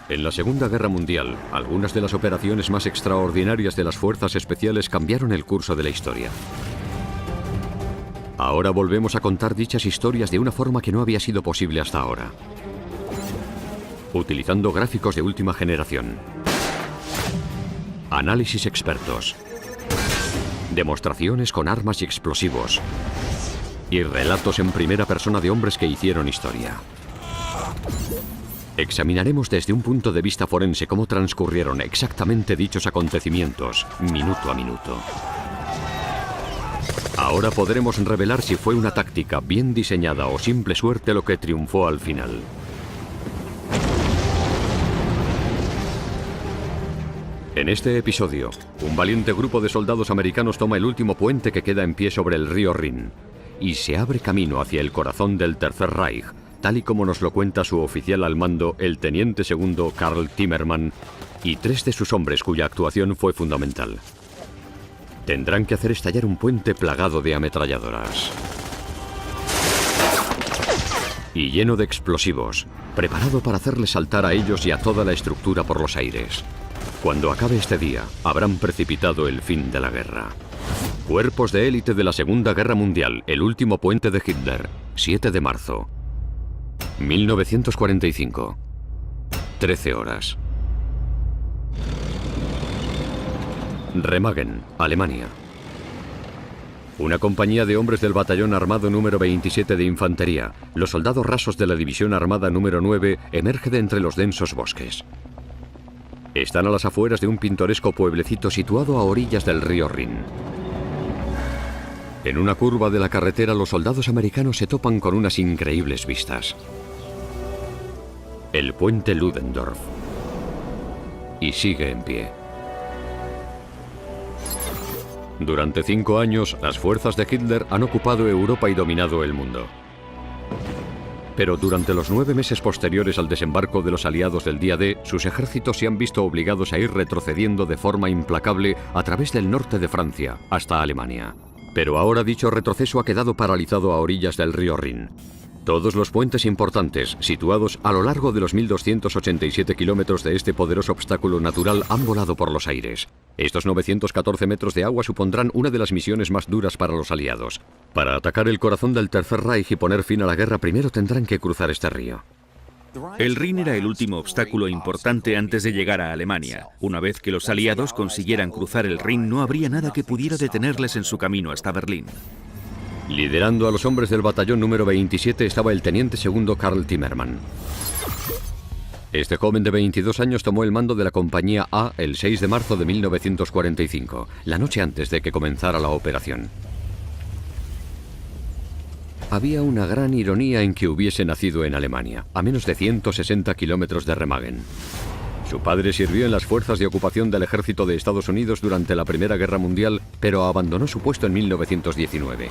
En la Segunda Guerra Mundial, algunas de las operaciones más extraordinarias de las fuerzas especiales cambiaron el curso de la historia. Ahora volvemos a contar dichas historias de una forma que no había sido posible hasta ahora, utilizando gráficos de última generación, análisis expertos, demostraciones con armas y explosivos y relatos en primera persona de hombres que hicieron historia. Examinaremos desde un punto de vista forense cómo transcurrieron exactamente dichos acontecimientos, minuto a minuto. Ahora podremos revelar si fue una táctica bien diseñada o simple suerte lo que triunfó al final. En este episodio, un valiente grupo de soldados americanos toma el último puente que queda en pie sobre el río Rin y se abre camino hacia el corazón del Tercer Reich, tal y como nos lo cuenta su oficial al mando, el teniente segundo Karl Timmermann, y 3 de sus hombres cuya actuación fue fundamental. Tendrán que hacer estallar un puente plagado de ametralladoras y lleno de explosivos, preparado para hacerles saltar a ellos y a toda la estructura por los aires. Cuando acabe este día, habrán precipitado el fin de la guerra. Cuerpos de élite de la Segunda Guerra Mundial, el último puente de Hitler, 7 de marzo. 1945. 13 horas. Remagen, Alemania. Una compañía de hombres del batallón armado número 27 de infantería, los soldados rasos de la división armada número 9, emerge de entre los densos bosques. Están a las afueras de un pintoresco pueblecito situado a orillas del río Rin. En una curva de la carretera, los soldados americanos se topan con unas increíbles vistas. El puente Ludendorff. Y sigue en pie. Durante 5 años, las fuerzas de Hitler han ocupado Europa y dominado el mundo. Pero durante los 9 meses posteriores al desembarco de los aliados del día D, sus ejércitos se han visto obligados a ir retrocediendo de forma implacable a través del norte de Francia, hasta Alemania. Pero ahora dicho retroceso ha quedado paralizado a orillas del río Rin. Todos los puentes importantes, situados a lo largo de los 1.287 kilómetros de este poderoso obstáculo natural, han volado por los aires. Estos 914 metros de agua supondrán una de las misiones más duras para los aliados. Para atacar el corazón del Tercer Reich y poner fin a la guerra, primero tendrán que cruzar este río. El Rin era el último obstáculo importante antes de llegar a Alemania. Una vez que los aliados consiguieran cruzar el Rin, no habría nada que pudiera detenerles en su camino hasta Berlín. Liderando a los hombres del batallón número 27 estaba el teniente segundo Karl Timmermann. Este joven de 22 años tomó el mando de la compañía A el 6 de marzo de 1945, la noche antes de que comenzara la operación. Había una gran ironía en que hubiese nacido en Alemania, a menos de 160 kilómetros de Remagen. Su padre sirvió en las fuerzas de ocupación del ejército de Estados Unidos durante la Primera Guerra Mundial, pero abandonó su puesto en 1919.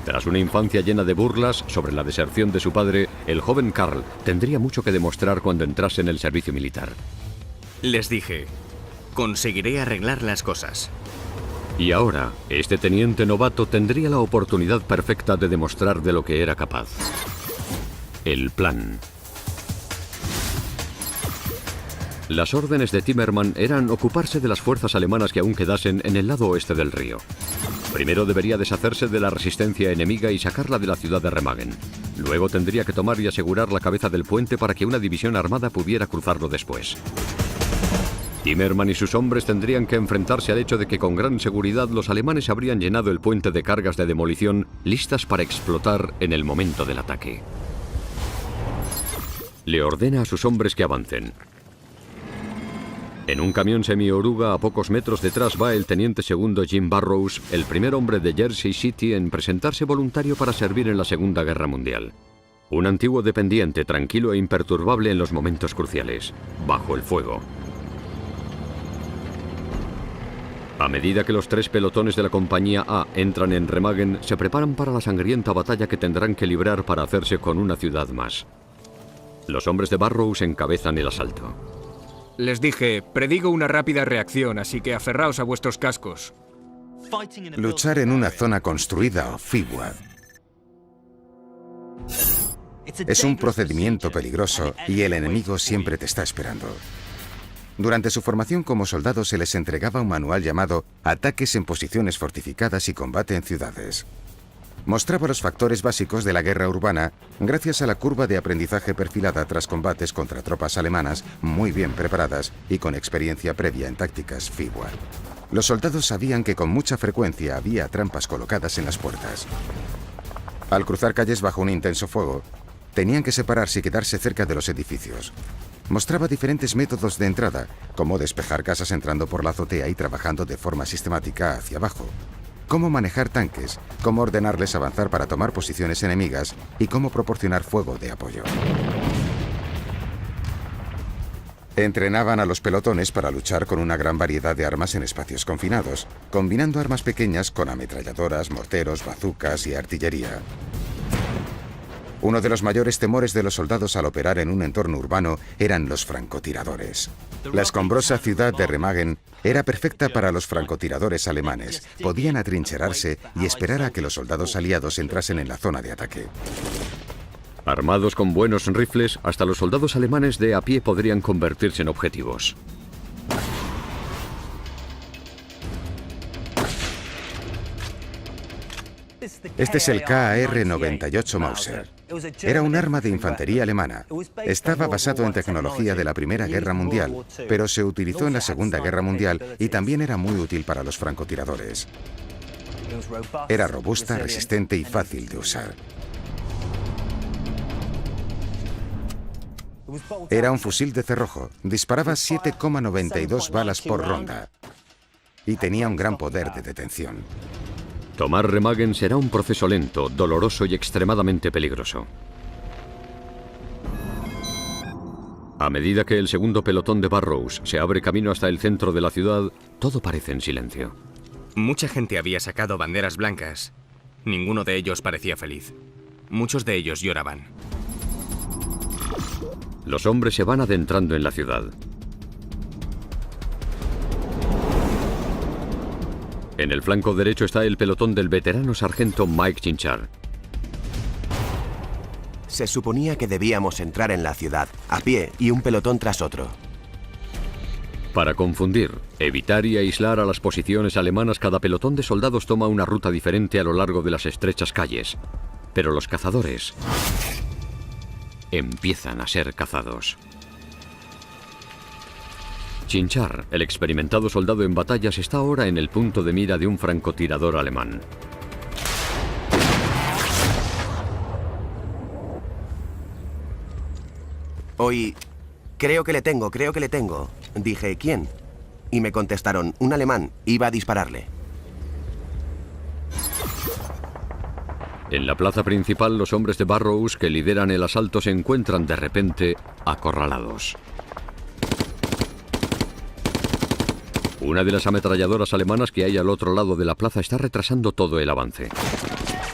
Tras una infancia llena de burlas sobre la deserción de su padre, el joven Karl tendría mucho que demostrar cuando entrase en el servicio militar. Les dije, conseguiré arreglar las cosas. Y ahora, este teniente novato tendría la oportunidad perfecta de demostrar de lo que era capaz. El plan. Las órdenes de Timmermann eran ocuparse de las fuerzas alemanas que aún quedasen en el lado oeste del río. Primero debería deshacerse de la resistencia enemiga y sacarla de la ciudad de Remagen. Luego tendría que tomar y asegurar la cabeza del puente para que una división armada pudiera cruzarlo después. Timmermann y sus hombres tendrían que enfrentarse al hecho de que con gran seguridad los alemanes habrían llenado el puente de cargas de demolición listas para explotar en el momento del ataque. Le ordena a sus hombres que avancen. En un camión semi-oruga a pocos metros detrás va el teniente segundo Jim Burrows, el primer hombre de Jersey City en presentarse voluntario para servir en la Segunda Guerra Mundial. Un antiguo dependiente, tranquilo e imperturbable en los momentos cruciales, bajo el fuego. A medida que los 3 pelotones de la compañía A entran en Remagen, se preparan para la sangrienta batalla que tendrán que librar para hacerse con una ciudad más. Los hombres de Burrows encabezan el asalto. Les dije, predigo una rápida reacción, así que aferraos a vuestros cascos. Luchar en una zona construida o FIWAD. Es un procedimiento peligroso y el enemigo siempre te está esperando. Durante su formación como soldados se les entregaba un manual llamado Ataques en posiciones fortificadas y combate en ciudades. Mostraba los factores básicos de la guerra urbana gracias a la curva de aprendizaje perfilada tras combates contra tropas alemanas muy bien preparadas y con experiencia previa en tácticas FIWA. Los soldados sabían que con mucha frecuencia había trampas colocadas en las puertas. Al cruzar calles bajo un intenso fuego, tenían que separarse y quedarse cerca de los edificios. Mostraba diferentes métodos de entrada, como despejar casas entrando por la azotea y trabajando de forma sistemática hacia abajo. Cómo manejar tanques, cómo ordenarles avanzar para tomar posiciones enemigas y cómo proporcionar fuego de apoyo. Entrenaban a los pelotones para luchar con una gran variedad de armas en espacios confinados, combinando armas pequeñas con ametralladoras, morteros, bazucas y artillería. Uno de los mayores temores de los soldados al operar en un entorno urbano eran los francotiradores. La escombrosa ciudad de Remagen era perfecta para los francotiradores alemanes. Podían atrincherarse y esperar a que los soldados aliados entrasen en la zona de ataque. Armados con buenos rifles, hasta los soldados alemanes de a pie podrían convertirse en objetivos. Este es el KR-98 Mauser. Era un arma de infantería alemana. Estaba basado en tecnología de la Primera Guerra Mundial, pero se utilizó en la Segunda Guerra Mundial y también era muy útil para los francotiradores. Era robusta, resistente y fácil de usar. Era un fusil de cerrojo. Disparaba 7,92 balas por ronda y tenía un gran poder de detención. Tomar Remagen será un proceso lento, doloroso y extremadamente peligroso. A medida que el segundo pelotón de Burrows se abre camino hasta el centro de la ciudad, todo parece en silencio. Mucha gente había sacado banderas blancas. Ninguno de ellos parecía feliz. Muchos de ellos lloraban. Los hombres se van adentrando en la ciudad. En el flanco derecho está el pelotón del veterano sargento Mike Chinchar. Se suponía que debíamos entrar en la ciudad, a pie y un pelotón tras otro. Para confundir, evitar y aislar a las posiciones alemanas, cada pelotón de soldados toma una ruta diferente a lo largo de las estrechas calles. Pero los cazadores empiezan a ser cazados. Chinchar, el experimentado soldado en batallas, está ahora en el punto de mira de un francotirador alemán. Oí, creo que le tengo. Dije, ¿quién? Y me contestaron, un alemán, iba a dispararle. En la plaza principal, los hombres de Burrows que lideran el asalto se encuentran de repente acorralados. Una de las ametralladoras alemanas que hay al otro lado de la plaza está retrasando todo el avance.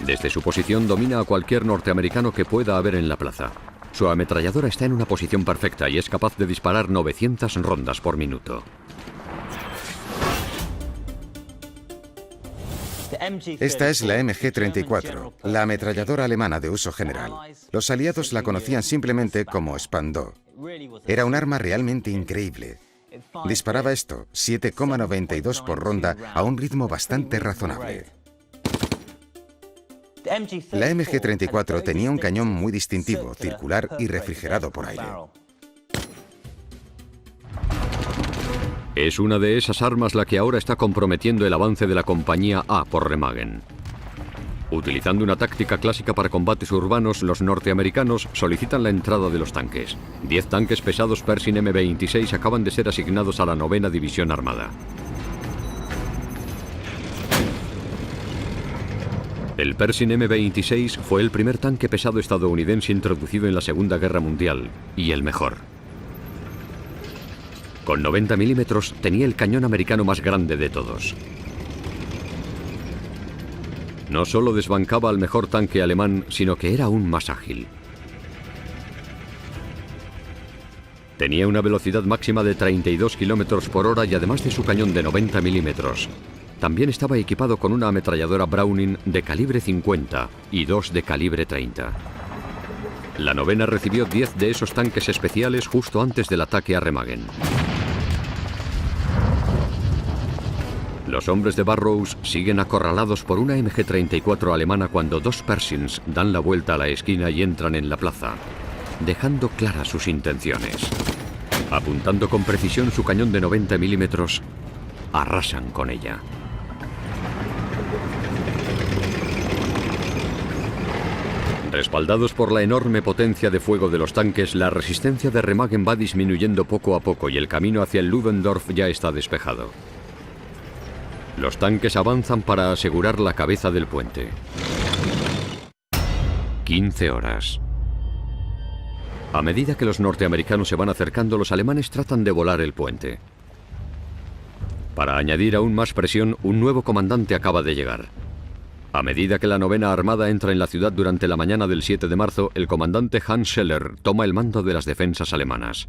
Desde su posición domina a cualquier norteamericano que pueda haber en la plaza. Su ametralladora está en una posición perfecta y es capaz de disparar 900 rondas por minuto. Esta es la MG-34, la ametralladora alemana de uso general. Los aliados la conocían simplemente como Spandau. Era un arma realmente increíble. Disparaba esto, 7,92 por ronda, a un ritmo bastante razonable. La MG-34 tenía un cañón muy distintivo, circular y refrigerado por aire. Es una de esas armas la que ahora está comprometiendo el avance de la compañía A por Remagen. Utilizando una táctica clásica para combates urbanos, los norteamericanos solicitan la entrada de los tanques. 10 tanques pesados Pershing M26 acaban de ser asignados a la 9ª División Armada. El Pershing M26 fue el primer tanque pesado estadounidense introducido en la Segunda Guerra Mundial, y el mejor. Con 90 milímetros tenía el cañón americano más grande de todos. No solo desbancaba al mejor tanque alemán, sino que era aún más ágil. Tenía una velocidad máxima de 32 km por hora y además de su cañón de 90 milímetros, también estaba equipado con una ametralladora Browning de calibre 50 y 2 de calibre 30. La novena recibió 10 de esos tanques especiales justo antes del ataque a Remagen. Los hombres de Burrows siguen acorralados por una MG-34 alemana cuando dos Pershings dan la vuelta a la esquina y entran en la plaza, dejando claras sus intenciones. Apuntando con precisión su cañón de 90 milímetros, arrasan con ella. Respaldados por la enorme potencia de fuego de los tanques, la resistencia de Remagen va disminuyendo poco a poco y el camino hacia el Ludendorff ya está despejado. Los tanques avanzan para asegurar la cabeza del puente. 15 horas. A medida que los norteamericanos se van acercando, los alemanes tratan de volar el puente. Para añadir aún más presión, un nuevo comandante acaba de llegar. A medida que la novena armada entra en la ciudad durante la mañana del 7 de marzo, el comandante Hans Scheller toma el mando de las defensas alemanas.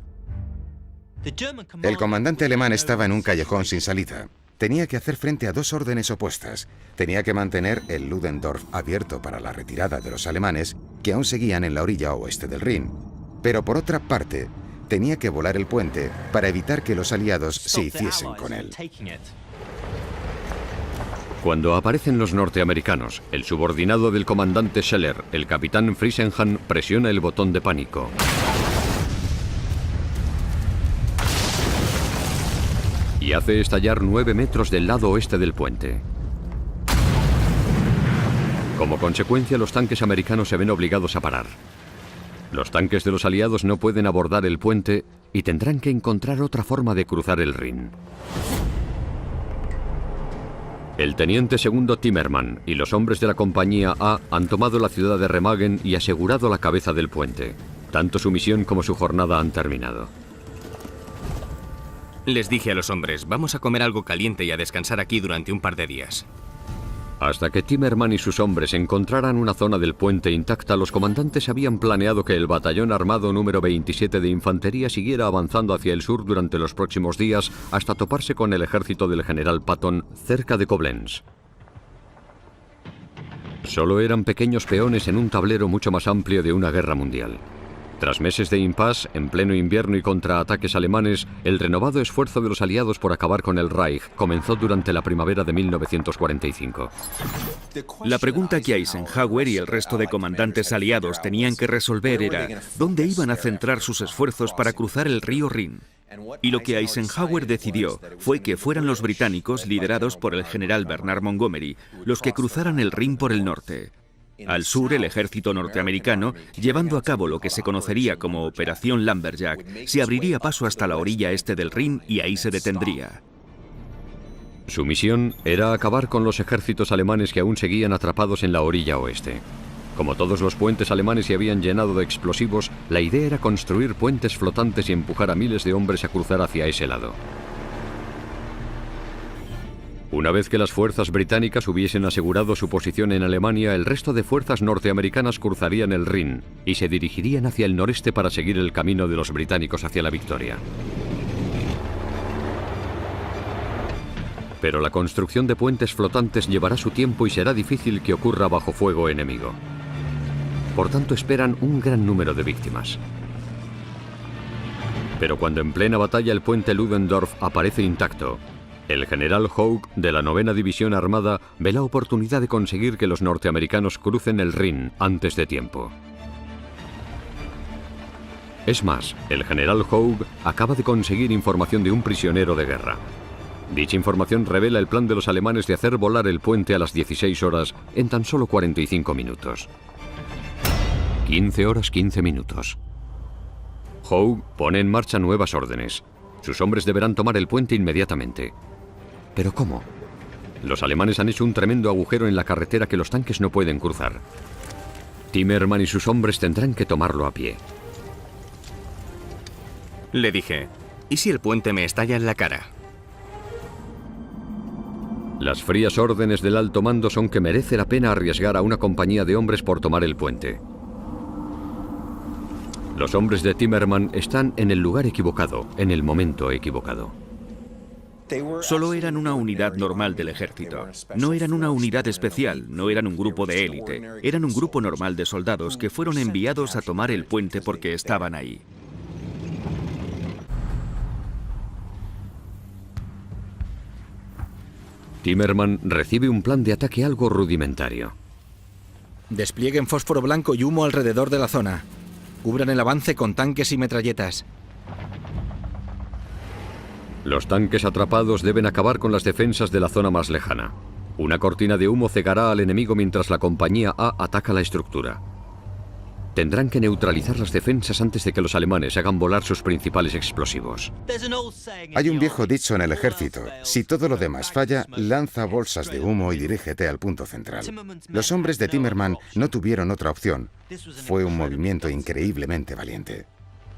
El comandante alemán estaba en un callejón sin salida. Tenía que hacer frente a dos órdenes opuestas. Tenía que mantener el Ludendorff abierto para la retirada de los alemanes, que aún seguían en la orilla oeste del Rin. Pero por otra parte, tenía que volar el puente para evitar que los aliados se hiciesen con él. Cuando aparecen los norteamericanos, el subordinado del comandante Scheller, el capitán Friesenhahn, presiona el botón de pánico. Y hace estallar 9 metros del lado oeste del puente. Como consecuencia, los tanques americanos se ven obligados a parar. Los tanques de los aliados no pueden abordar el puente y tendrán que encontrar otra forma de cruzar el Rin. El teniente segundo Timmermann y los hombres de la compañía A han tomado la ciudad de Remagen y asegurado la cabeza del puente. Tanto su misión como su jornada han terminado. Les dije a los hombres, vamos a comer algo caliente y a descansar aquí durante un par de días. Hasta que Timmermann y sus hombres encontraran una zona del puente intacta, los comandantes habían planeado que el batallón armado número 27 de infantería siguiera avanzando hacia el sur durante los próximos días hasta toparse con el ejército del general Patton cerca de Koblenz. Solo eran pequeños peones en un tablero mucho más amplio de una guerra mundial. Tras meses de impasse, en pleno invierno y contra ataques alemanes, el renovado esfuerzo de los aliados por acabar con el Reich comenzó durante la primavera de 1945. La pregunta que Eisenhower y el resto de comandantes aliados tenían que resolver era ¿dónde iban a centrar sus esfuerzos para cruzar el río Rin? Y lo que Eisenhower decidió fue que fueran los británicos, liderados por el general Bernard Montgomery, los que cruzaran el Rin por el norte. Al sur, el ejército norteamericano, llevando a cabo lo que se conocería como Operación Lumberjack, se abriría paso hasta la orilla este del Rin y ahí se detendría. Su misión era acabar con los ejércitos alemanes que aún seguían atrapados en la orilla oeste. Como todos los puentes alemanes se habían llenado de explosivos, la idea era construir puentes flotantes y empujar a miles de hombres a cruzar hacia ese lado. Una vez que las fuerzas británicas hubiesen asegurado su posición en Alemania, el resto de fuerzas norteamericanas cruzarían el Rin y se dirigirían hacia el noreste para seguir el camino de los británicos hacia la victoria. Pero la construcción de puentes flotantes llevará su tiempo y será difícil que ocurra bajo fuego enemigo. Por tanto, esperan un gran número de víctimas. Pero cuando en plena batalla el puente Ludendorff aparece intacto, el general Hogue, de la 9ª División Armada, ve la oportunidad de conseguir que los norteamericanos crucen el Rin antes de tiempo. Es más, el general Hogue acaba de conseguir información de un prisionero de guerra. Dicha información revela el plan de los alemanes de hacer volar el puente a las 16 horas en tan solo 45 minutos. 15 horas 15 minutos. Hogue pone en marcha nuevas órdenes. Sus hombres deberán tomar el puente inmediatamente. ¿Pero cómo? Los alemanes han hecho un tremendo agujero en la carretera que los tanques no pueden cruzar. Timmermann y sus hombres tendrán que tomarlo a pie. Le dije, ¿y si el puente me estalla en la cara? Las frías órdenes del alto mando son que merece la pena arriesgar a una compañía de hombres por tomar el puente. Los hombres de Timmermann están en el lugar equivocado, en el momento equivocado. Solo eran una unidad normal del ejército. No eran una unidad especial, no eran un grupo de élite. Eran un grupo normal de soldados que fueron enviados a tomar el puente porque estaban ahí. Timmerman recibe un plan de ataque algo rudimentario. Desplieguen fósforo blanco y humo alrededor de la zona. Cubran el avance con tanques y metralletas. Los tanques atrapados deben acabar con las defensas de la zona más lejana. Una cortina de humo cegará al enemigo mientras la compañía A ataca la estructura. Tendrán que neutralizar las defensas antes de que los alemanes hagan volar sus principales explosivos. Hay un viejo dicho en el ejército: si todo lo demás falla, lanza bolsas de humo y dirígete al punto central. Los hombres de Timmerman no tuvieron otra opción. Fue un movimiento increíblemente valiente.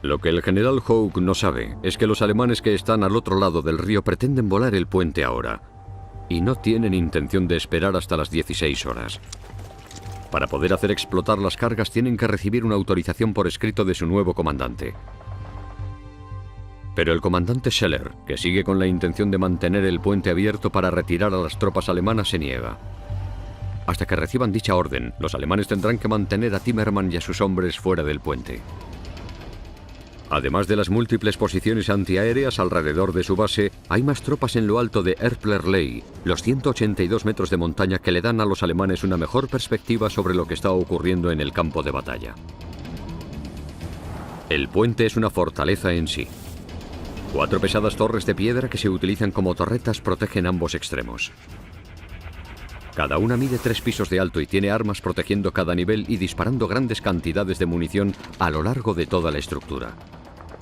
Lo que el general Houck no sabe es que los alemanes que están al otro lado del río pretenden volar el puente ahora. Y no tienen intención de esperar hasta las 16 horas. Para poder hacer explotar las cargas tienen que recibir una autorización por escrito de su nuevo comandante. Pero el comandante Scheller, que sigue con la intención de mantener el puente abierto para retirar a las tropas alemanas, se niega. Hasta que reciban dicha orden, los alemanes tendrán que mantener a Timmerman y a sus hombres fuera del puente. Además de las múltiples posiciones antiaéreas alrededor de su base, hay más tropas en lo alto de Erplerley, los 182 metros de montaña que le dan a los alemanes una mejor perspectiva sobre lo que está ocurriendo en el campo de batalla. El puente es una fortaleza en sí. 4 pesadas torres de piedra que se utilizan como torretas protegen ambos extremos. Cada una mide 3 pisos de alto y tiene armas protegiendo cada nivel y disparando grandes cantidades de munición a lo largo de toda la estructura.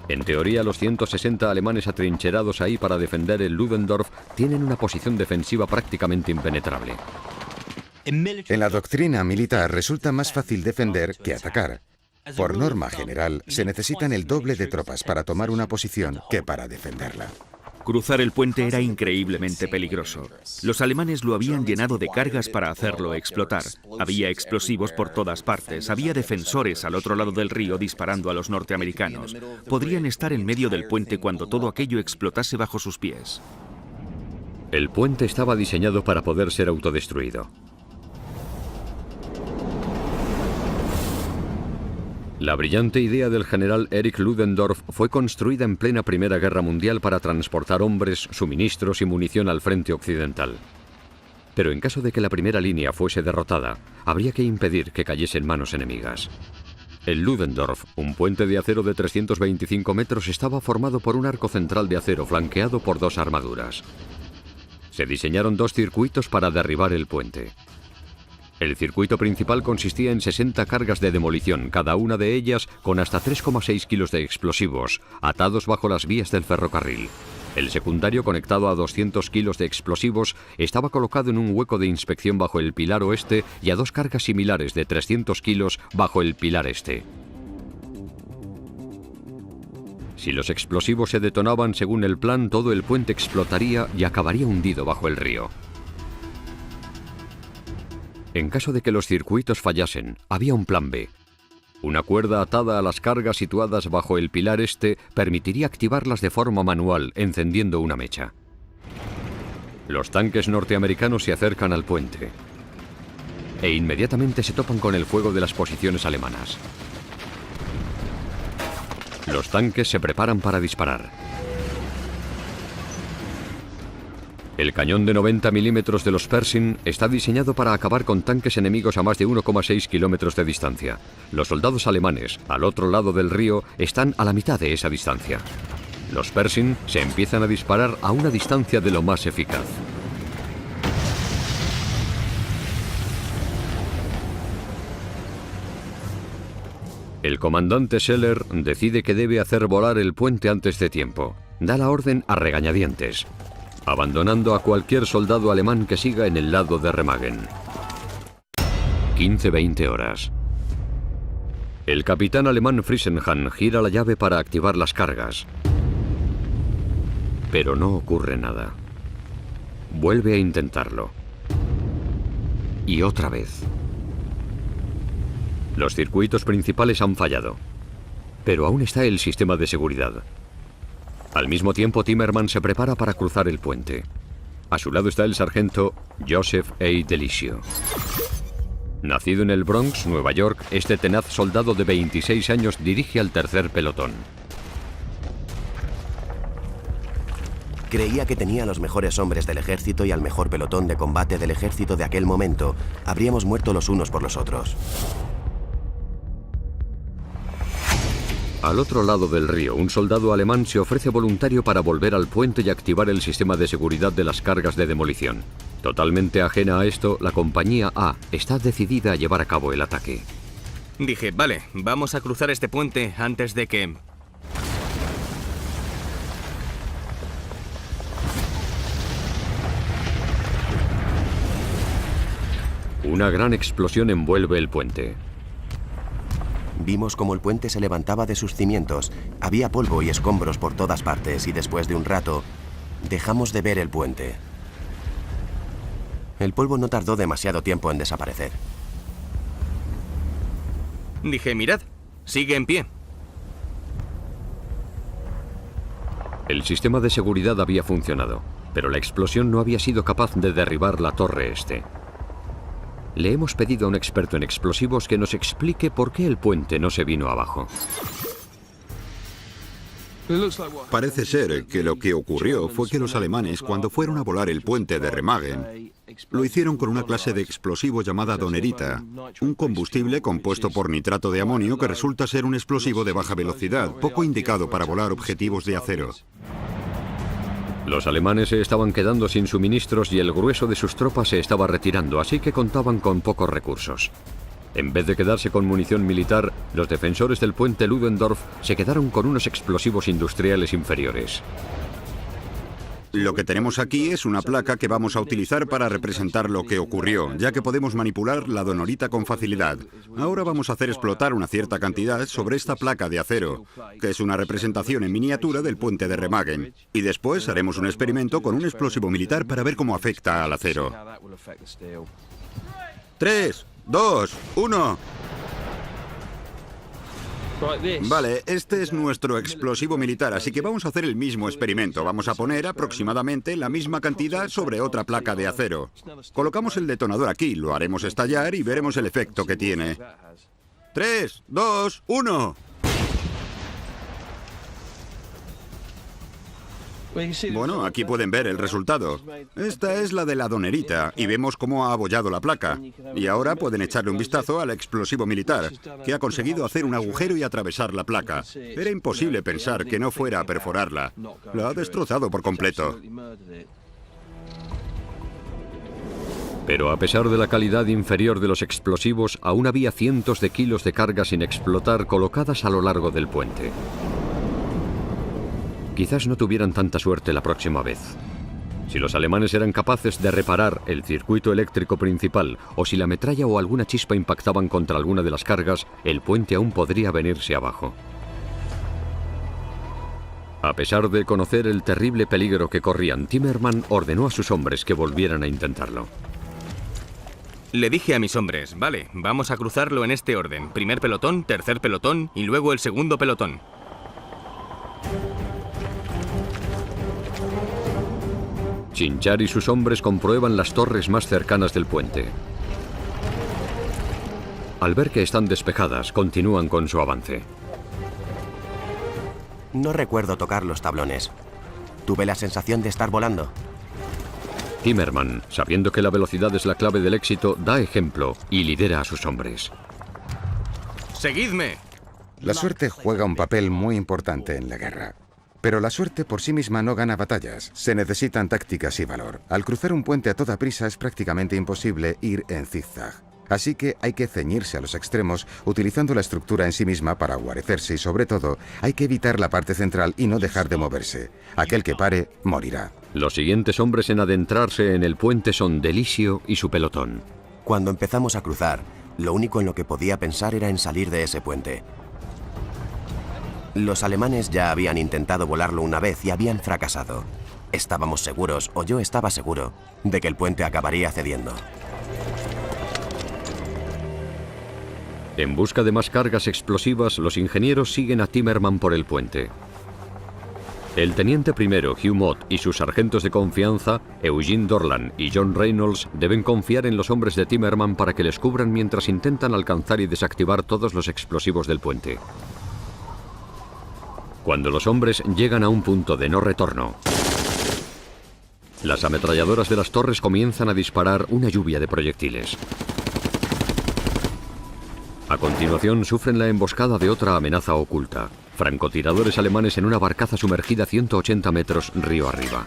En teoría, los 160 alemanes atrincherados ahí para defender el Ludendorff tienen una posición defensiva prácticamente impenetrable. En la doctrina militar resulta más fácil defender que atacar. Por norma general, se necesitan el doble de tropas para tomar una posición que para defenderla. Cruzar el puente era increíblemente peligroso. Los alemanes lo habían llenado de cargas para hacerlo explotar. Había explosivos por todas partes. Había defensores al otro lado del río disparando a los norteamericanos. Podrían estar en medio del puente cuando todo aquello explotase bajo sus pies. El puente estaba diseñado para poder ser autodestruido. La brillante idea del general Erich Ludendorff fue construida en plena Primera Guerra Mundial para transportar hombres, suministros y munición al frente occidental. Pero en caso de que la primera línea fuese derrotada, habría que impedir que cayese en manos enemigas. El Ludendorff, un puente de acero de 325 metros, estaba formado por un arco central de acero flanqueado por 2 armaduras. Se diseñaron 2 circuitos para derribar el puente. El circuito principal consistía en 60 cargas de demolición, cada una de ellas con hasta 3,6 kilos de explosivos, atados bajo las vías del ferrocarril. El secundario, conectado a 200 kilos de explosivos, estaba colocado en un hueco de inspección bajo el pilar oeste y a 2 cargas similares de 300 kilos bajo el pilar este. Si los explosivos se detonaban según el plan, todo el puente explotaría y acabaría hundido bajo el río. En caso de que los circuitos fallasen, había un plan B. Una cuerda atada a las cargas situadas bajo el pilar este permitiría activarlas de forma manual, encendiendo una mecha. Los tanques norteamericanos se acercan al puente e inmediatamente se topan con el fuego de las posiciones alemanas. Los tanques se preparan para disparar. El cañón de 90 milímetros de los Pershing está diseñado para acabar con tanques enemigos a más de 1,6 kilómetros de distancia. Los soldados alemanes, al otro lado del río, están a la mitad de esa distancia. Los Pershing se empiezan a disparar a una distancia de lo más eficaz. El comandante Scheller decide que debe hacer volar el puente antes de tiempo. Da la orden a regañadientes, abandonando a cualquier soldado alemán que siga en el lado de Remagen. 15-20 horas. El capitán alemán Friesenhahn gira la llave para activar las cargas. Pero no ocurre nada. Vuelve a intentarlo. Y otra vez. Los circuitos principales han fallado. Pero aún está el sistema de seguridad. Al mismo tiempo, Timmerman se prepara para cruzar el puente. A su lado está el sargento Joseph A. Delisio. Nacido en el Bronx, Nueva York, este tenaz soldado de 26 años dirige al tercer pelotón. Creía que tenía a los mejores hombres del ejército y al mejor pelotón de combate del ejército de aquel momento. Habríamos muerto los unos por los otros. Al otro lado del río, un soldado alemán se ofrece voluntario para volver al puente y activar el sistema de seguridad de las cargas de demolición. Totalmente ajena a esto, la compañía A está decidida a llevar a cabo el ataque. Dije, vale, vamos a cruzar este puente antes de que... Una gran explosión envuelve el puente. Vimos cómo el puente se levantaba de sus cimientos. Había polvo y escombros por todas partes y después de un rato, dejamos de ver el puente. El polvo no tardó demasiado tiempo en desaparecer. Dije, mirad, sigue en pie. El sistema de seguridad había funcionado, pero la explosión no había sido capaz de derribar la torre este. Le hemos pedido a un experto en explosivos que nos explique por qué el puente no se vino abajo. Parece ser que lo que ocurrió fue que los alemanes, cuando fueron a volar el puente de Remagen, lo hicieron con una clase de explosivo llamada donerita, un combustible compuesto por nitrato de amonio que resulta ser un explosivo de baja velocidad, poco indicado para volar objetivos de acero. Los alemanes se estaban quedando sin suministros y el grueso de sus tropas se estaba retirando, así que contaban con pocos recursos. En vez de quedarse con munición militar, los defensores del puente Ludendorff se quedaron con unos explosivos industriales inferiores. Lo que tenemos aquí es una placa que vamos a utilizar para representar lo que ocurrió, ya que podemos manipular la donerita con facilidad. Ahora vamos a hacer explotar una cierta cantidad sobre esta placa de acero, que es una representación en miniatura del puente de Remagen. Y después haremos un experimento con un explosivo militar para ver cómo afecta al acero. 3, 2, 1... Vale, este es nuestro explosivo militar, así que vamos a hacer el mismo experimento. Vamos a poner aproximadamente la misma cantidad sobre otra placa de acero. Colocamos el detonador aquí, lo haremos estallar y veremos el efecto que tiene. 3, 2, 1... Bueno, aquí pueden ver el resultado. Esta es la de la donerita y vemos cómo ha abollado la placa. Y ahora pueden echarle un vistazo al explosivo militar, que ha conseguido hacer un agujero y atravesar la placa. Era imposible pensar que no fuera a perforarla. La ha destrozado por completo. Pero a pesar de la calidad inferior de los explosivos, aún había cientos de kilos de carga sin explotar colocadas a lo largo del puente. Quizás no tuvieran tanta suerte la próxima vez. Si los alemanes eran capaces de reparar el circuito eléctrico principal o si la metralla o alguna chispa impactaban contra alguna de las cargas, el puente aún podría venirse abajo. A pesar de conocer el terrible peligro que corrían, Timmerman ordenó a sus hombres que volvieran a intentarlo. Le dije a mis hombres, vale, vamos a cruzarlo en este orden. Primer pelotón, tercer pelotón y luego el segundo pelotón. Chinchar y sus hombres comprueban las torres más cercanas del puente. Al ver que están despejadas, continúan con su avance. No recuerdo tocar los tablones. Tuve la sensación de estar volando. Timmerman, sabiendo que la velocidad es la clave del éxito, da ejemplo y lidera a sus hombres. ¡Seguidme! La suerte juega un papel muy importante en la guerra. Pero la suerte por sí misma no gana batallas. Se necesitan tácticas y valor. Al cruzar un puente a toda prisa es prácticamente imposible ir en zigzag. Así que hay que ceñirse a los extremos, utilizando la estructura en sí misma para guarecerse y, sobre todo, hay que evitar la parte central y no dejar de moverse. Aquel que pare, morirá. Los siguientes hombres en adentrarse en el puente son Delisio y su pelotón. Cuando empezamos a cruzar, lo único en lo que podía pensar era en salir de ese puente. Los alemanes ya habían intentado volarlo una vez y habían fracasado. Estábamos seguros, o yo estaba seguro, de que el puente acabaría cediendo. En busca de más cargas explosivas, los ingenieros siguen a Timmerman por el puente. El teniente primero Hugh Mott y sus sargentos de confianza, Eugene Dorland y John Reynolds, deben confiar en los hombres de Timmerman para que les cubran mientras intentan alcanzar y desactivar todos los explosivos del puente. Cuando los hombres llegan a un punto de no retorno, las ametralladoras de las torres comienzan a disparar una lluvia de proyectiles. A continuación sufren la emboscada de otra amenaza oculta: francotiradores alemanes en una barcaza sumergida 180 metros río arriba.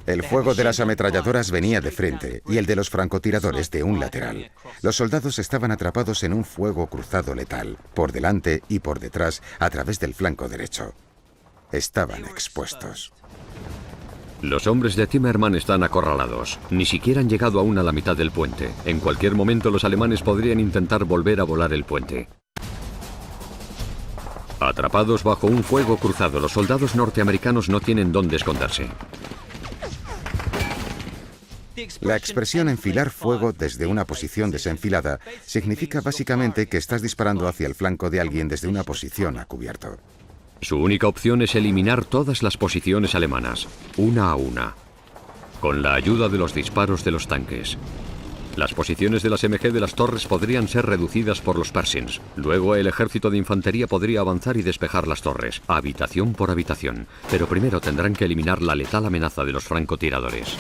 El fuego de las ametralladoras venía de frente y el de los francotiradores de un lateral. Los soldados estaban atrapados en un fuego cruzado letal, por delante y por detrás, a través del flanco derecho. Estaban expuestos. Los hombres de Timmerman están acorralados. Ni siquiera han llegado aún a la mitad del puente. En cualquier momento los alemanes podrían intentar volver a volar el puente. Atrapados bajo un fuego cruzado, los soldados norteamericanos no tienen dónde esconderse. La expresión enfilar fuego desde una posición desenfilada significa básicamente que estás disparando hacia el flanco de alguien desde una posición a cubierto. Su única opción es eliminar todas las posiciones alemanas, una a una, con la ayuda de los disparos de los tanques. Las posiciones de las MG de las torres podrían ser reducidas por los Pershings. Luego el ejército de infantería podría avanzar y despejar las torres, habitación por habitación. Pero primero tendrán que eliminar la letal amenaza de los francotiradores.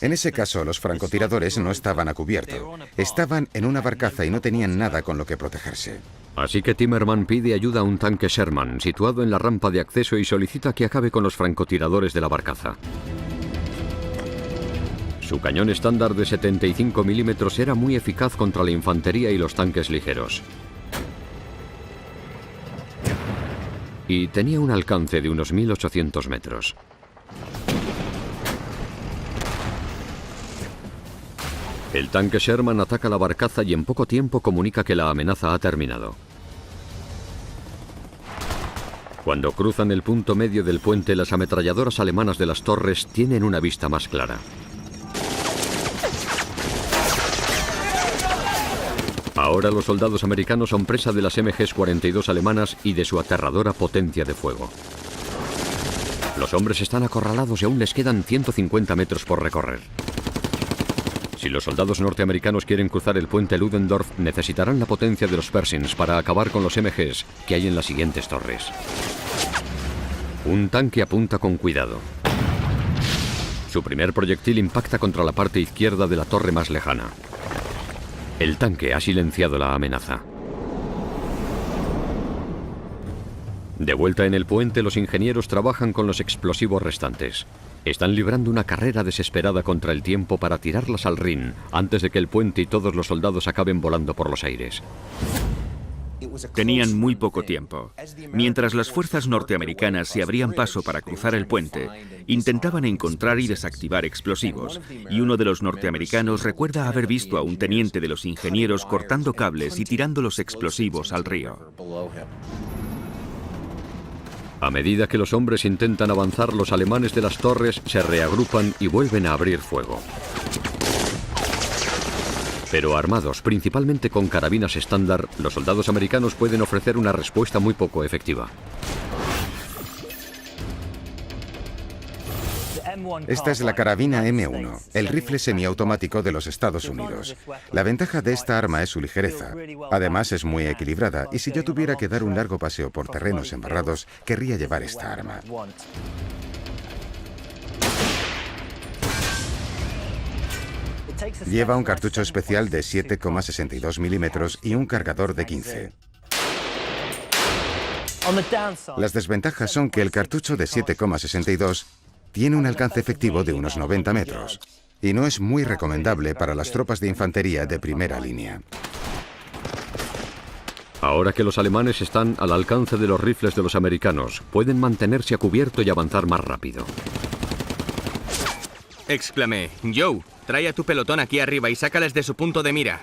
En ese caso, los francotiradores no estaban a cubierto. Estaban en una barcaza y no tenían nada con lo que protegerse. Así que Timmerman pide ayuda a un tanque Sherman, situado en la rampa de acceso, y solicita que acabe con los francotiradores de la barcaza. Su cañón estándar de 75 milímetros era muy eficaz contra la infantería y los tanques ligeros. Y tenía un alcance de unos 1800 metros. El tanque Sherman ataca la barcaza y en poco tiempo comunica que la amenaza ha terminado. Cuando cruzan el punto medio del puente, las ametralladoras alemanas de las torres tienen una vista más clara. Ahora los soldados americanos son presa de las MG-42 alemanas y de su aterradora potencia de fuego. Los hombres están acorralados y aún les quedan 150 metros por recorrer. Si los soldados norteamericanos quieren cruzar el puente Ludendorff, necesitarán la potencia de los Pershings para acabar con los MGs que hay en las siguientes torres. Un tanque apunta con cuidado. Su primer proyectil impacta contra la parte izquierda de la torre más lejana. El tanque ha silenciado la amenaza. De vuelta en el puente, los ingenieros trabajan con los explosivos restantes. Están librando una carrera desesperada contra el tiempo para tirarlas al Rin antes de que el puente y todos los soldados acaben volando por los aires. Tenían muy poco tiempo. Mientras las fuerzas norteamericanas se abrían paso para cruzar el puente, intentaban encontrar y desactivar explosivos, y uno de los norteamericanos recuerda haber visto a un teniente de los ingenieros cortando cables y tirando los explosivos al río. A medida que los hombres intentan avanzar, los alemanes de las torres se reagrupan y vuelven a abrir fuego. Pero armados principalmente con carabinas estándar, los soldados americanos pueden ofrecer una respuesta muy poco efectiva. Esta es la carabina M1, el rifle semiautomático de los Estados Unidos. La ventaja de esta arma es su ligereza. Además es muy equilibrada y si yo tuviera que dar un largo paseo por terrenos embarrados, querría llevar esta arma. Lleva un cartucho especial de 7,62 milímetros y un cargador de 15. Las desventajas son que el cartucho de 7,62 tiene un alcance efectivo de unos 90 metros y no es muy recomendable para las tropas de infantería de primera línea. Ahora que los alemanes están al alcance de los rifles de los americanos, pueden mantenerse a cubierto y avanzar más rápido. Exclamé: Joe, trae a tu pelotón aquí arriba y sácales de su punto de mira.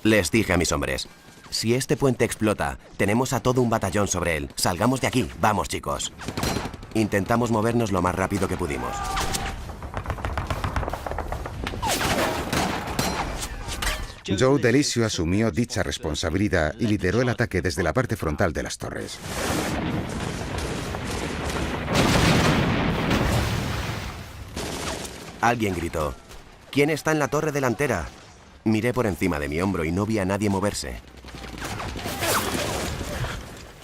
Les dije a mis hombres: si este puente explota, tenemos a todo un batallón sobre él. Salgamos de aquí, vamos chicos. Intentamos movernos lo más rápido que pudimos. Joe Delisio asumió dicha responsabilidad y lideró el ataque desde la parte frontal de las torres. Alguien gritó: ¿quién está en la torre delantera? Miré por encima de mi hombro y no vi a nadie moverse.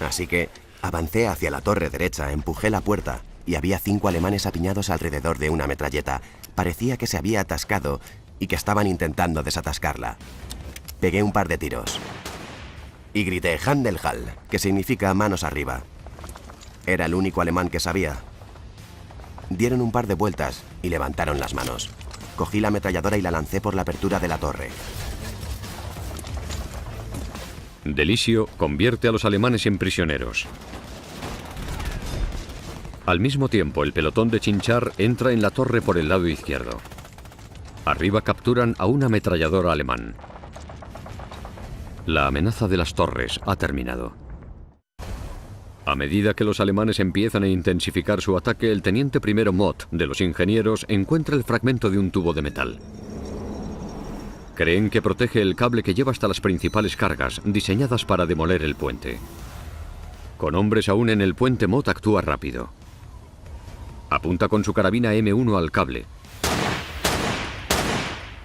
Así que avancé hacia la torre derecha, empujé la puerta y había 5 alemanes apiñados alrededor de una metralleta. Parecía que se había atascado y que estaban intentando desatascarla. Pegué un par de tiros y grité Handelhall, que significa manos arriba. Era el único alemán que sabía. Dieron un par de vueltas y levantaron las manos. Cogí la ametralladora y la lancé por la apertura de la torre. Delisio convierte a los alemanes en prisioneros. Al mismo tiempo, el pelotón de Chinchar entra en la torre por el lado izquierdo. Arriba capturan a un ametrallador alemán. La amenaza de las torres ha terminado. A medida que los alemanes empiezan a intensificar su ataque, el teniente primero Mott, de los ingenieros, encuentra el fragmento de un tubo de metal. Creen que protege el cable que lleva hasta las principales cargas, diseñadas para demoler el puente. Con hombres aún en el puente, Mott actúa rápido. Apunta con su carabina M1 al cable.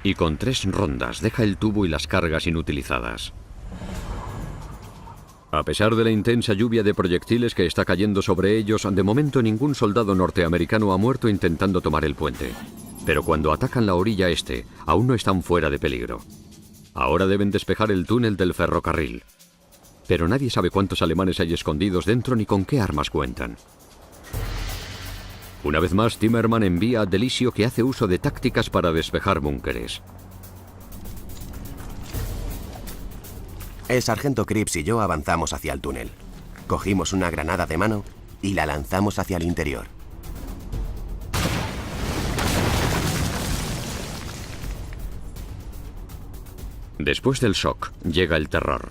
Y con 3 rondas deja el tubo y las cargas inutilizadas. A pesar de la intensa lluvia de proyectiles que está cayendo sobre ellos, de momento ningún soldado norteamericano ha muerto intentando tomar el puente. Pero cuando atacan la orilla este, aún no están fuera de peligro. Ahora deben despejar el túnel del ferrocarril. Pero nadie sabe cuántos alemanes hay escondidos dentro ni con qué armas cuentan. Una vez más, Timmerman envía a Delisio, que hace uso de tácticas para despejar búnkeres. El sargento Cripps y yo avanzamos hacia el túnel. Cogimos una granada de mano y la lanzamos hacia el interior. Después del shock, llega el terror.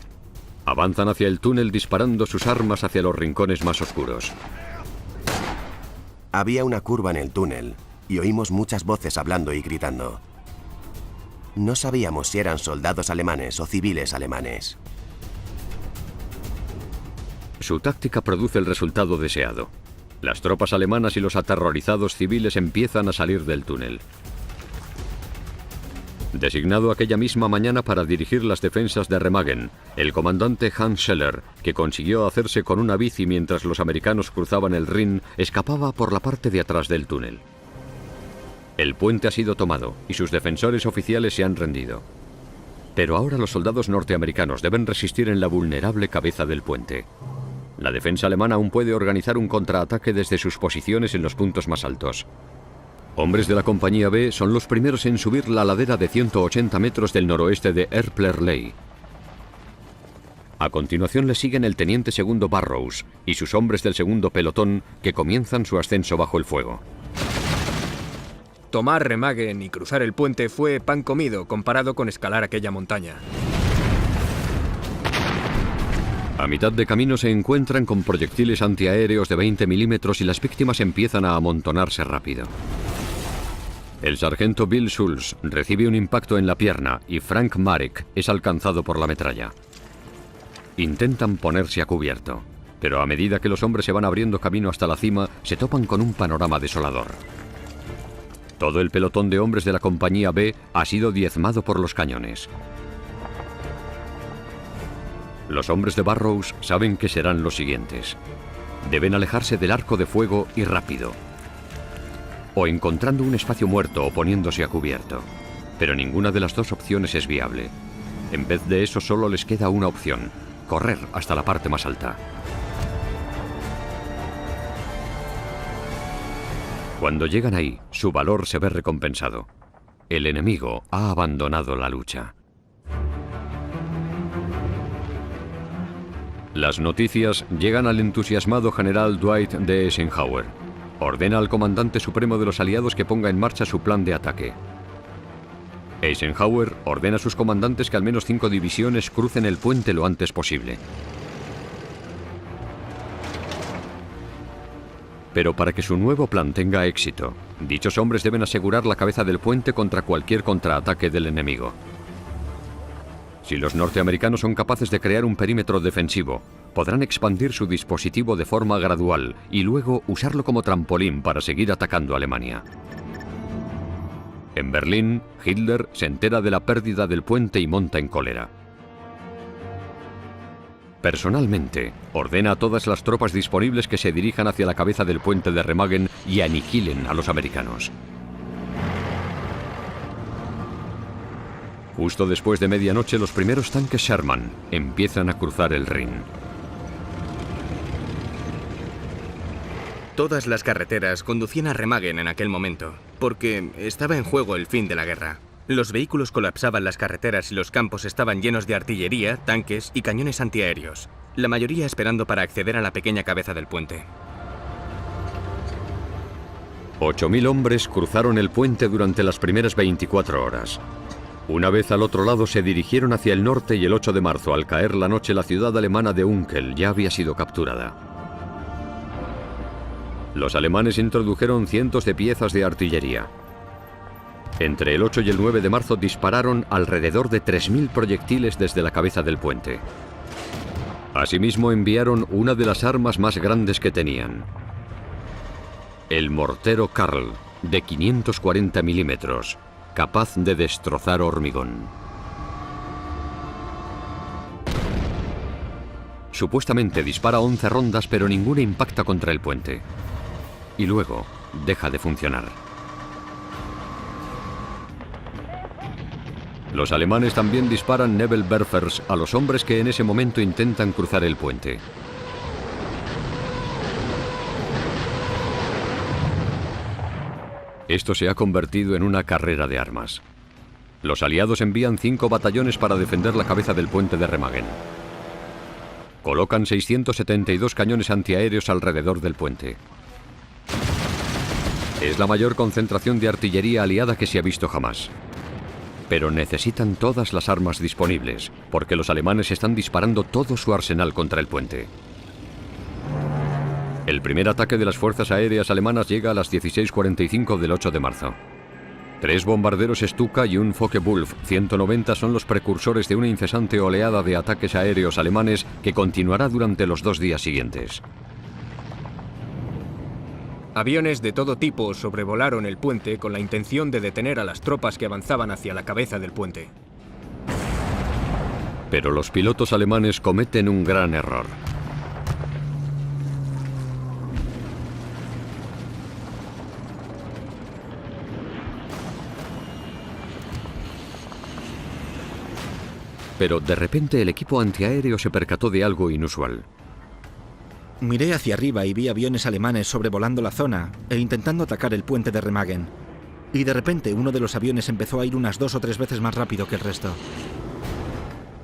Avanzan hacia el túnel disparando sus armas hacia los rincones más oscuros. Había una curva en el túnel y oímos muchas voces hablando y gritando. No sabíamos si eran soldados alemanes o civiles alemanes. Su táctica produce el resultado deseado. Las tropas alemanas y los aterrorizados civiles empiezan a salir del túnel. Designado aquella misma mañana para dirigir las defensas de Remagen, el comandante Hans Scheller, que consiguió hacerse con una bici mientras los americanos cruzaban el Rin, escapaba por la parte de atrás del túnel. El puente ha sido tomado y sus defensores oficiales se han rendido. Pero ahora los soldados norteamericanos deben resistir en la vulnerable cabeza del puente. La defensa alemana aún puede organizar un contraataque desde sus posiciones en los puntos más altos. Hombres de la compañía B son los primeros en subir la ladera de 180 metros del noroeste de Erplerley. A continuación le siguen el teniente segundo Barrows y sus hombres del segundo pelotón, que comienzan su ascenso bajo el fuego. Tomar Remagen y cruzar el puente fue pan comido comparado con escalar aquella montaña. A mitad de camino se encuentran con proyectiles antiaéreos de 20 milímetros y las víctimas empiezan a amontonarse rápido. El sargento Bill Schulz recibe un impacto en la pierna y Frank Marek es alcanzado por la metralla. Intentan ponerse a cubierto, pero a medida que los hombres se van abriendo camino hasta la cima, se topan con un panorama desolador. Todo el pelotón de hombres de la compañía B ha sido diezmado por los cañones. Los hombres de Barrows saben que serán los siguientes. Deben alejarse del arco de fuego y rápido, o encontrando un espacio muerto o poniéndose a cubierto. Pero ninguna de las dos opciones es viable. En vez de eso, solo les queda una opción: correr hasta la parte más alta. Cuando llegan ahí, su valor se ve recompensado. El enemigo ha abandonado la lucha. Las noticias llegan al entusiasmado general Dwight D. Eisenhower. Ordena al comandante supremo de los aliados que ponga en marcha su plan de ataque. Eisenhower ordena a sus comandantes que al menos 5 divisiones crucen el puente lo antes posible. Pero para que su nuevo plan tenga éxito, dichos hombres deben asegurar la cabeza del puente contra cualquier contraataque del enemigo. Si los norteamericanos son capaces de crear un perímetro defensivo, podrán expandir su dispositivo de forma gradual y luego usarlo como trampolín para seguir atacando a Alemania. En Berlín, Hitler se entera de la pérdida del puente y monta en cólera. Personalmente, ordena a todas las tropas disponibles que se dirijan hacia la cabeza del puente de Remagen y aniquilen a los americanos. Justo después de medianoche, los primeros tanques Sherman empiezan a cruzar el Rin. Todas las carreteras conducían a Remagen en aquel momento, porque estaba en juego el fin de la guerra. Los vehículos colapsaban las carreteras y los campos estaban llenos de artillería, tanques y cañones antiaéreos, la mayoría esperando para acceder a la pequeña cabeza del puente. 8.000 hombres cruzaron el puente durante las primeras 24 horas. Una vez al otro lado se dirigieron hacia el norte y el 8 de marzo, al caer la noche, la ciudad alemana de Unkel ya había sido capturada. Los alemanes introdujeron cientos de piezas de artillería. Entre el 8 y el 9 de marzo dispararon alrededor de 3.000 proyectiles desde la cabeza del puente. Asimismo enviaron una de las armas más grandes que tenían. El mortero Karl, de 540 milímetros, capaz de destrozar hormigón. Supuestamente dispara 11 rondas, pero ninguna impacta contra el puente. Y luego deja de funcionar. Los alemanes también disparan Nebelwerfers a los hombres que en ese momento intentan cruzar el puente. Esto se ha convertido en una carrera de armas. Los aliados envían 5 batallones para defender la cabeza del puente de Remagen. Colocan 672 cañones antiaéreos alrededor del puente. Es la mayor concentración de artillería aliada que se ha visto jamás. Pero necesitan todas las armas disponibles, porque los alemanes están disparando todo su arsenal contra el puente. El primer ataque de las fuerzas aéreas alemanas llega a las 16:45 del 8 de marzo. 3 bombarderos Stuka y un Focke-Wulf 190 son los precursores de una incesante oleada de ataques aéreos alemanes que continuará durante los 2 días siguientes. Aviones de todo tipo sobrevolaron el puente con la intención de detener a las tropas que avanzaban hacia la cabeza del puente. Pero los pilotos alemanes cometen un gran error. Pero de repente el equipo antiaéreo se percató de algo inusual. Miré hacia arriba y vi aviones alemanes sobrevolando la zona e intentando atacar el puente de Remagen. Y de repente uno de los aviones empezó a ir unas 2 o 3 veces más rápido que el resto.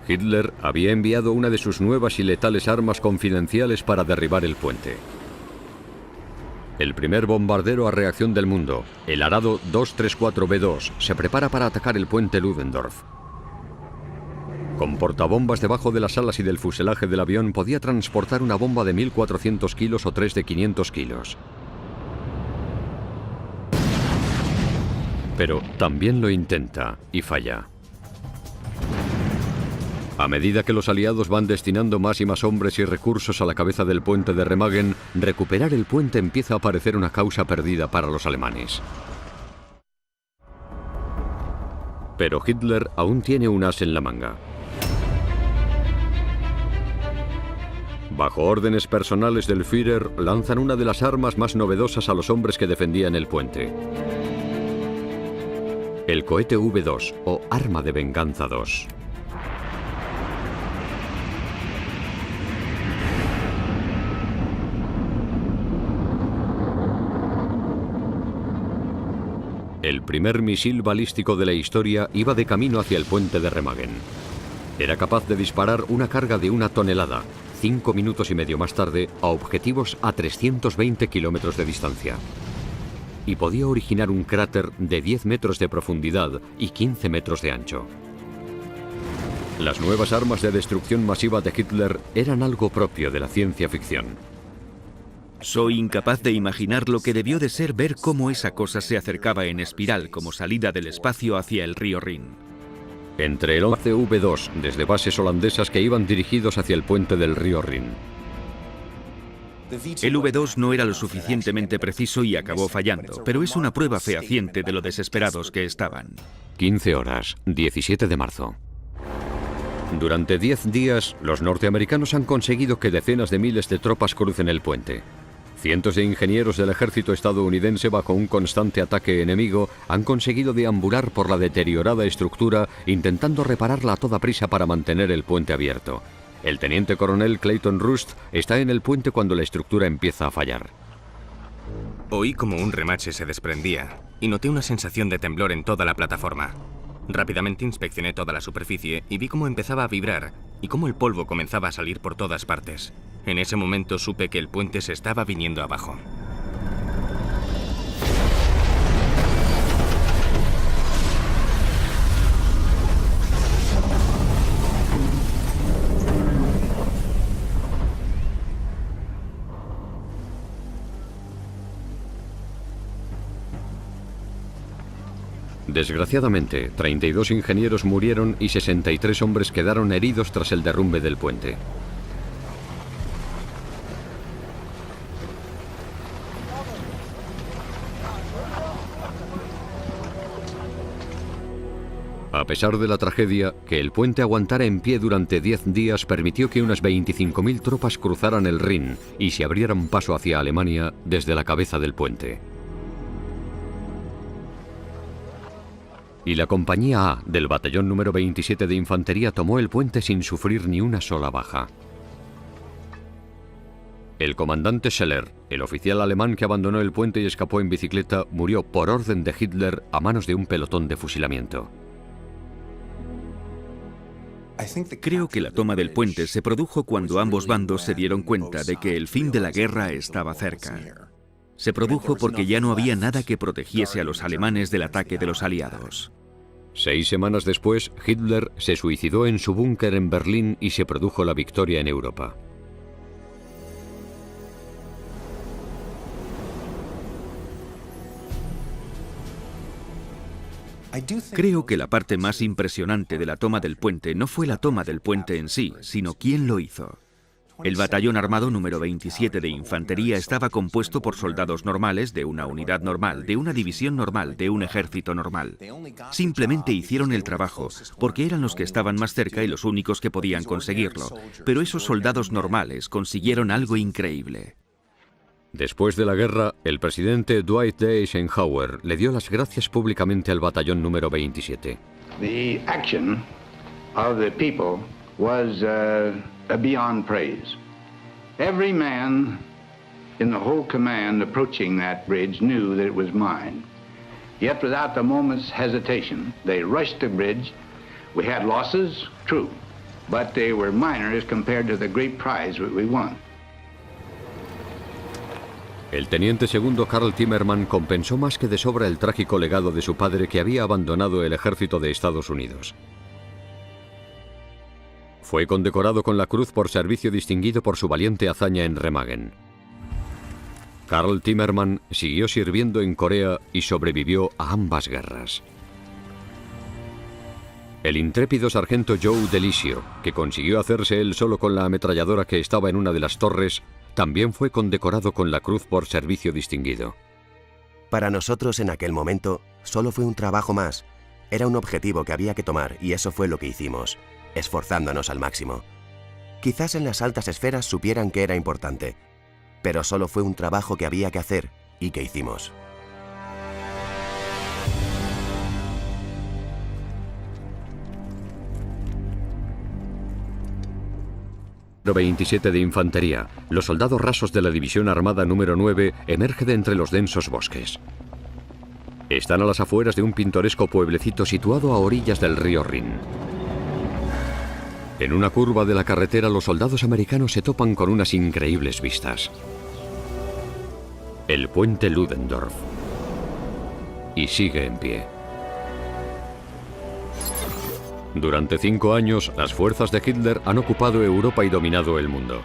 Hitler había enviado una de sus nuevas y letales armas confidenciales para derribar el puente. El primer bombardero a reacción del mundo, el Arado 234B2, se prepara para atacar el puente Ludendorff. Con portabombas debajo de las alas y del fuselaje del avión podía transportar una bomba de 1.400 kilos o 3 de 500 kilos. Pero también lo intenta y falla. A medida que los aliados van destinando más y más hombres y recursos a la cabeza del puente de Remagen, recuperar el puente empieza a parecer una causa perdida para los alemanes. Pero Hitler aún tiene un as en la manga. Bajo órdenes personales del Führer, lanzan una de las armas más novedosas a los hombres que defendían el puente. El cohete V2, o Arma de Venganza 2. El primer misil balístico de la historia iba de camino hacia el puente de Remagen. Era capaz de disparar una carga de 1 tonelada, 5 minutos y medio más tarde, a objetivos a 320 kilómetros de distancia. Y podía originar un cráter de 10 metros de profundidad y 15 metros de ancho. Las nuevas armas de destrucción masiva de Hitler eran algo propio de la ciencia ficción. Soy incapaz de imaginar lo que debió de ser ver cómo esa cosa se acercaba en espiral como salida del espacio hacia el río Rin. Entre el 11V2 desde bases holandesas que iban dirigidos hacia el puente del río Rin. El V2 no era lo suficientemente preciso y acabó fallando, pero es una prueba fehaciente de lo desesperados que estaban. 15 horas, 17 de marzo. Durante 10 días, los norteamericanos han conseguido que decenas de miles de tropas crucen el puente. Cientos de ingenieros del ejército estadounidense, bajo un constante ataque enemigo, han conseguido deambular por la deteriorada estructura, intentando repararla a toda prisa para mantener el puente abierto. El teniente coronel Clayton Rust está en el puente cuando la estructura empieza a fallar. Oí como un remache se desprendía y noté una sensación de temblor en toda la plataforma. Rápidamente inspeccioné toda la superficie y vi cómo empezaba a vibrar y cómo el polvo comenzaba a salir por todas partes. En ese momento supe que el puente se estaba viniendo abajo. Desgraciadamente, 32 ingenieros murieron y 63 hombres quedaron heridos tras el derrumbe del puente. A pesar de la tragedia, que el puente aguantara en pie durante 10 días permitió que unas 25.000 tropas cruzaran el Rin y se abrieran paso hacia Alemania desde la cabeza del puente. Y la compañía A del batallón número 27 de infantería tomó el puente sin sufrir ni una sola baja. El comandante Scheller, el oficial alemán que abandonó el puente y escapó en bicicleta, murió por orden de Hitler a manos de un pelotón de fusilamiento. Creo que la toma del puente se produjo cuando ambos bandos se dieron cuenta de que el fin de la guerra estaba cerca. Se produjo porque ya no había nada que protegiese a los alemanes del ataque de los aliados. 6 semanas después, Hitler se suicidó en su búnker en Berlín y se produjo la victoria en Europa. Creo que la parte más impresionante de la toma del puente no fue la toma del puente en sí, sino quién lo hizo. El batallón armado número 27 de infantería estaba compuesto por soldados normales de una unidad normal, de una división normal, de un ejército normal. Simplemente hicieron el trabajo, porque eran los que estaban más cerca y los únicos que podían conseguirlo. Pero esos soldados normales consiguieron algo increíble. Después de la guerra, el presidente Dwight D. Eisenhower le dio las gracias públicamente al batallón número 27. The action of the people was beyond praise. Every man in the whole command approaching that bridge knew that it was mine. Yet without a moment's hesitation, they rushed the bridge. We had losses, true, but they were minor as compared to the great prize that we won. El teniente segundo Carl Timmerman compensó más que de sobra el trágico legado de su padre, que había abandonado el ejército de Estados Unidos. Fue condecorado con la Cruz por Servicio Distinguido por su valiente hazaña en Remagen. Carl Timmerman siguió sirviendo en Corea y sobrevivió a ambas guerras. El intrépido sargento Joe Delisio, que consiguió hacerse él solo con la ametralladora que estaba en una de las torres, también fue condecorado con la Cruz por Servicio Distinguido. Para nosotros en aquel momento solo fue un trabajo más. Era un objetivo que había que tomar y eso fue lo que hicimos, esforzándonos al máximo. Quizás en las altas esferas supieran que era importante, pero solo fue un trabajo que había que hacer y que hicimos. Número 27 de Infantería, los soldados rasos de la División Armada número 9 emerge de entre los densos bosques. Están a las afueras de un pintoresco pueblecito situado a orillas del río Rin. En una curva de la carretera, los soldados americanos se topan con unas increíbles vistas. El puente Ludendorff. Y sigue en pie. Durante 5 años, las fuerzas de Hitler han ocupado Europa y dominado el mundo.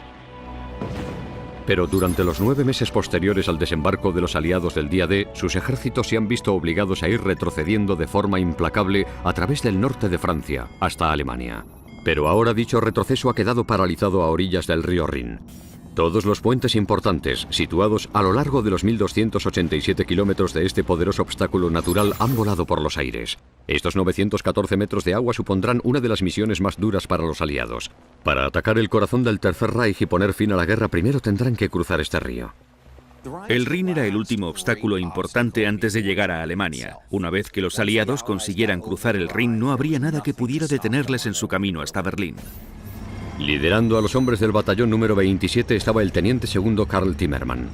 Pero durante los 9 meses posteriores al desembarco de los aliados del día D, sus ejércitos se han visto obligados a ir retrocediendo de forma implacable a través del norte de Francia, hasta Alemania. Pero ahora dicho retroceso ha quedado paralizado a orillas del río Rin. Todos los puentes importantes, situados a lo largo de los 1.287 kilómetros de este poderoso obstáculo natural, han volado por los aires. Estos 914 metros de agua supondrán una de las misiones más duras para los aliados. Para atacar el corazón del Tercer Reich y poner fin a la guerra, primero tendrán que cruzar este río. El Rin era el último obstáculo importante antes de llegar a Alemania. Una vez que los aliados consiguieran cruzar el Rin, no habría nada que pudiera detenerles en su camino hasta Berlín. Liderando a los hombres del batallón número 27 estaba el teniente segundo Karl Timmermann.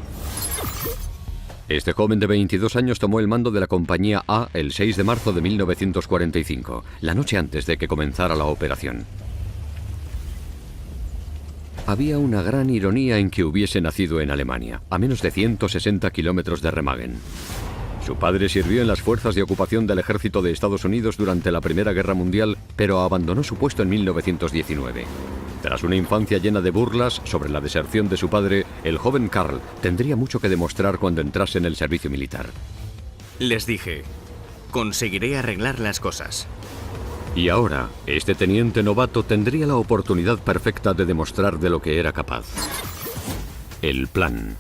Este joven de 22 años tomó el mando de la compañía A el 6 de marzo de 1945, la noche antes de que comenzara la operación. Había una gran ironía en que hubiese nacido en Alemania, a menos de 160 kilómetros de Remagen. Su padre sirvió en las fuerzas de ocupación del ejército de Estados Unidos durante la Primera Guerra Mundial, pero abandonó su puesto en 1919. Tras una infancia llena de burlas sobre la deserción de su padre, el joven Karl tendría mucho que demostrar cuando entrase en el servicio militar. Les dije, conseguiré arreglar las cosas. Y ahora, este teniente novato tendría la oportunidad perfecta de demostrar de lo que era capaz. El plan.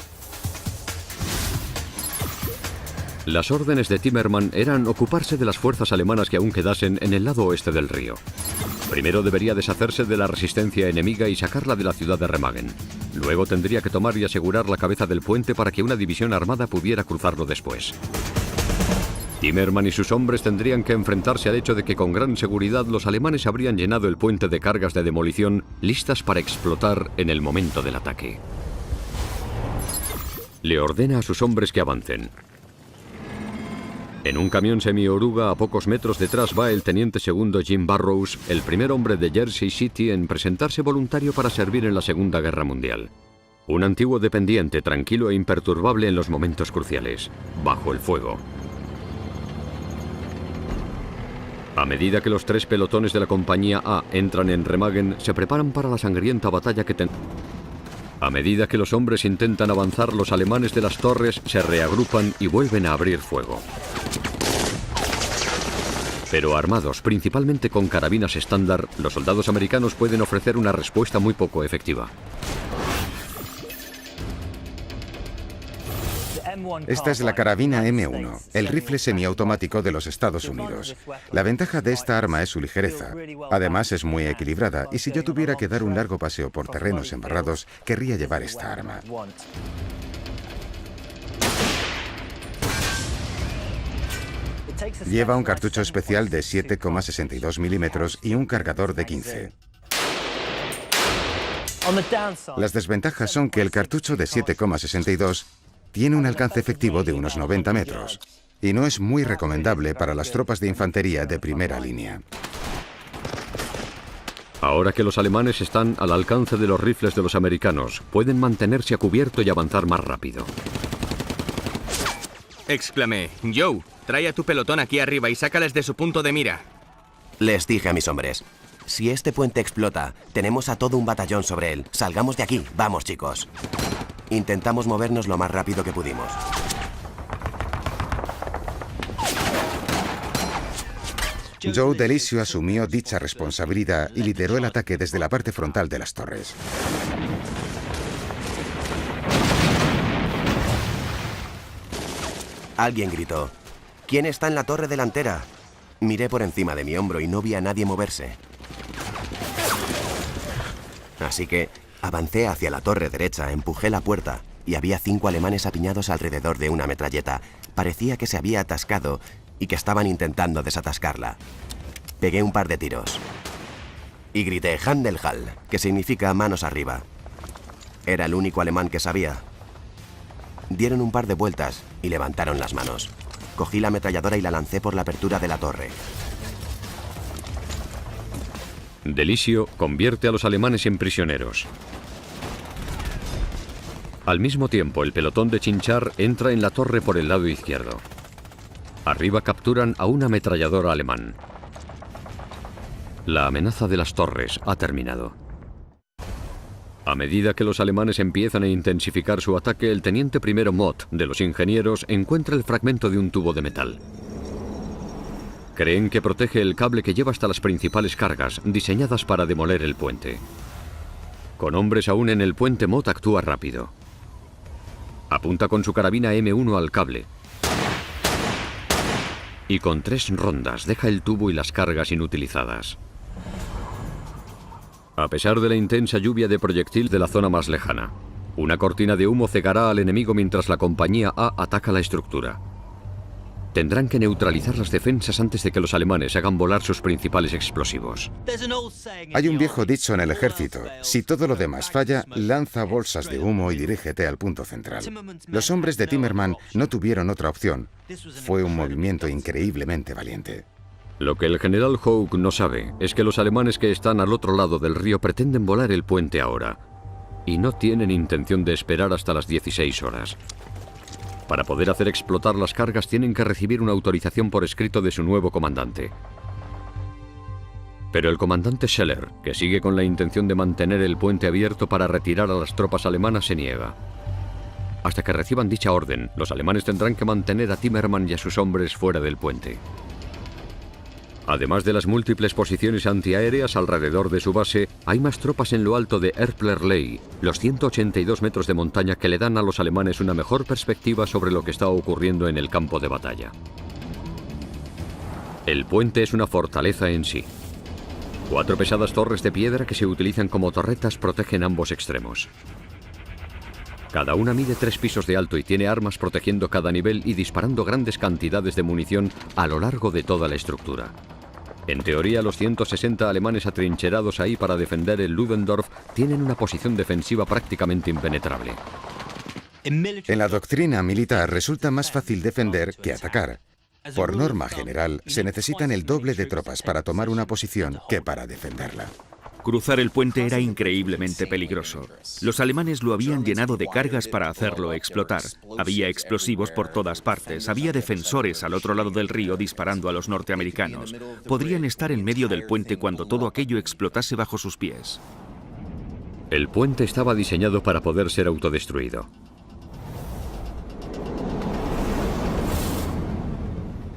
Las órdenes de Timmermann eran ocuparse de las fuerzas alemanas que aún quedasen en el lado oeste del río. Primero debería deshacerse de la resistencia enemiga y sacarla de la ciudad de Remagen. Luego tendría que tomar y asegurar la cabeza del puente para que una división armada pudiera cruzarlo después. Timmermann y sus hombres tendrían que enfrentarse al hecho de que con gran seguridad los alemanes habrían llenado el puente de cargas de demolición listas para explotar en el momento del ataque. Le ordena a sus hombres que avancen. En un camión semi-oruga a pocos metros detrás va el teniente segundo Jim Burrows, el primer hombre de Jersey City en presentarse voluntario para servir en la Segunda Guerra Mundial. Un antiguo dependiente, tranquilo e imperturbable en los momentos cruciales, bajo el fuego. A medida que los 3 pelotones de la compañía A entran en Remagen, se preparan para la sangrienta batalla que A medida que los hombres intentan avanzar, los alemanes de las torres se reagrupan y vuelven a abrir fuego. Pero armados principalmente con carabinas estándar, los soldados americanos pueden ofrecer una respuesta muy poco efectiva. Esta es la carabina M1, el rifle semiautomático de los Estados Unidos. La ventaja de esta arma es su ligereza. Además es muy equilibrada y si yo tuviera que dar un largo paseo por terrenos embarrados, querría llevar esta arma. Lleva un cartucho especial de 7,62 milímetros y un cargador de 15. Las desventajas son que el cartucho de 7,62 tiene un alcance efectivo de unos 90 metros y no es muy recomendable para las tropas de infantería de primera línea. Ahora que los alemanes están al alcance de los rifles de los americanos, pueden mantenerse a cubierto y avanzar más rápido. Exclamé, Joe, trae a tu pelotón aquí arriba y sácales de su punto de mira. Les dije a mis hombres, si este puente explota, tenemos a todo un batallón sobre él. Salgamos de aquí, vamos chicos. Intentamos movernos lo más rápido que pudimos. Joe Delisio asumió dicha responsabilidad y lideró el ataque desde la parte frontal de las torres. Alguien gritó, ¿quién está en la torre delantera? Miré por encima de mi hombro y no vi a nadie moverse. Así que avancé hacia la torre derecha, empujé la puerta y había 5 alemanes apiñados alrededor de una metralleta. Parecía que se había atascado y que estaban intentando desatascarla. Pegué un par de tiros y grité Handelhall, que significa manos arriba. Era el único alemán que sabía. Dieron un par de vueltas y levantaron las manos. Cogí la ametralladora y la lancé por la apertura de la torre. Delisio convierte a los alemanes en prisioneros. Al mismo tiempo, el pelotón de Chinchar entra en la torre por el lado izquierdo. Arriba capturan a un ametrallador alemán. La amenaza de las torres ha terminado. A medida que los alemanes empiezan a intensificar su ataque, el teniente primero Mott, de los ingenieros, encuentra el fragmento de un tubo de metal. Creen que protege el cable que lleva hasta las principales cargas, diseñadas para demoler el puente. Con hombres aún en el puente, Mott actúa rápido. Apunta con su carabina M1 al cable. Y con 3 rondas deja el tubo y las cargas inutilizadas. A pesar de la intensa lluvia de proyectil de la zona más lejana, una cortina de humo cegará al enemigo mientras la compañía A ataca la estructura. Tendrán que neutralizar las defensas antes de que los alemanes hagan volar sus principales explosivos. Hay un viejo dicho en el ejército: si todo lo demás falla, lanza bolsas de humo y dirígete al punto central. Los hombres de Timmerman no tuvieron otra opción. Fue un movimiento increíblemente valiente. Lo que el general Houck no sabe es que los alemanes que están al otro lado del río pretenden volar el puente ahora, y no tienen intención de esperar hasta las 16 horas. Para poder hacer explotar las cargas tienen que recibir una autorización por escrito de su nuevo comandante. Pero el comandante Scheller, que sigue con la intención de mantener el puente abierto para retirar a las tropas alemanas, se niega. Hasta que reciban dicha orden, los alemanes tendrán que mantener a Timmerman y a sus hombres fuera del puente. Además de las múltiples posiciones antiaéreas alrededor de su base, hay más tropas en lo alto de Erplerley, los 182 metros de montaña que le dan a los alemanes una mejor perspectiva sobre lo que está ocurriendo en el campo de batalla. El puente es una fortaleza en sí. 4 pesadas torres de piedra que se utilizan como torretas protegen ambos extremos. Cada una mide 3 pisos de alto y tiene armas protegiendo cada nivel y disparando grandes cantidades de munición a lo largo de toda la estructura. En teoría, los 160 alemanes atrincherados ahí para defender el Ludendorff tienen una posición defensiva prácticamente impenetrable. En la doctrina militar resulta más fácil defender que atacar. Por norma general, se necesitan el doble de tropas para tomar una posición que para defenderla. Cruzar el puente era increíblemente peligroso. Los alemanes lo habían llenado de cargas para hacerlo explotar. Había explosivos por todas partes. Había defensores al otro lado del río disparando a los norteamericanos. Podrían estar en medio del puente cuando todo aquello explotase bajo sus pies. El puente estaba diseñado para poder ser autodestruido.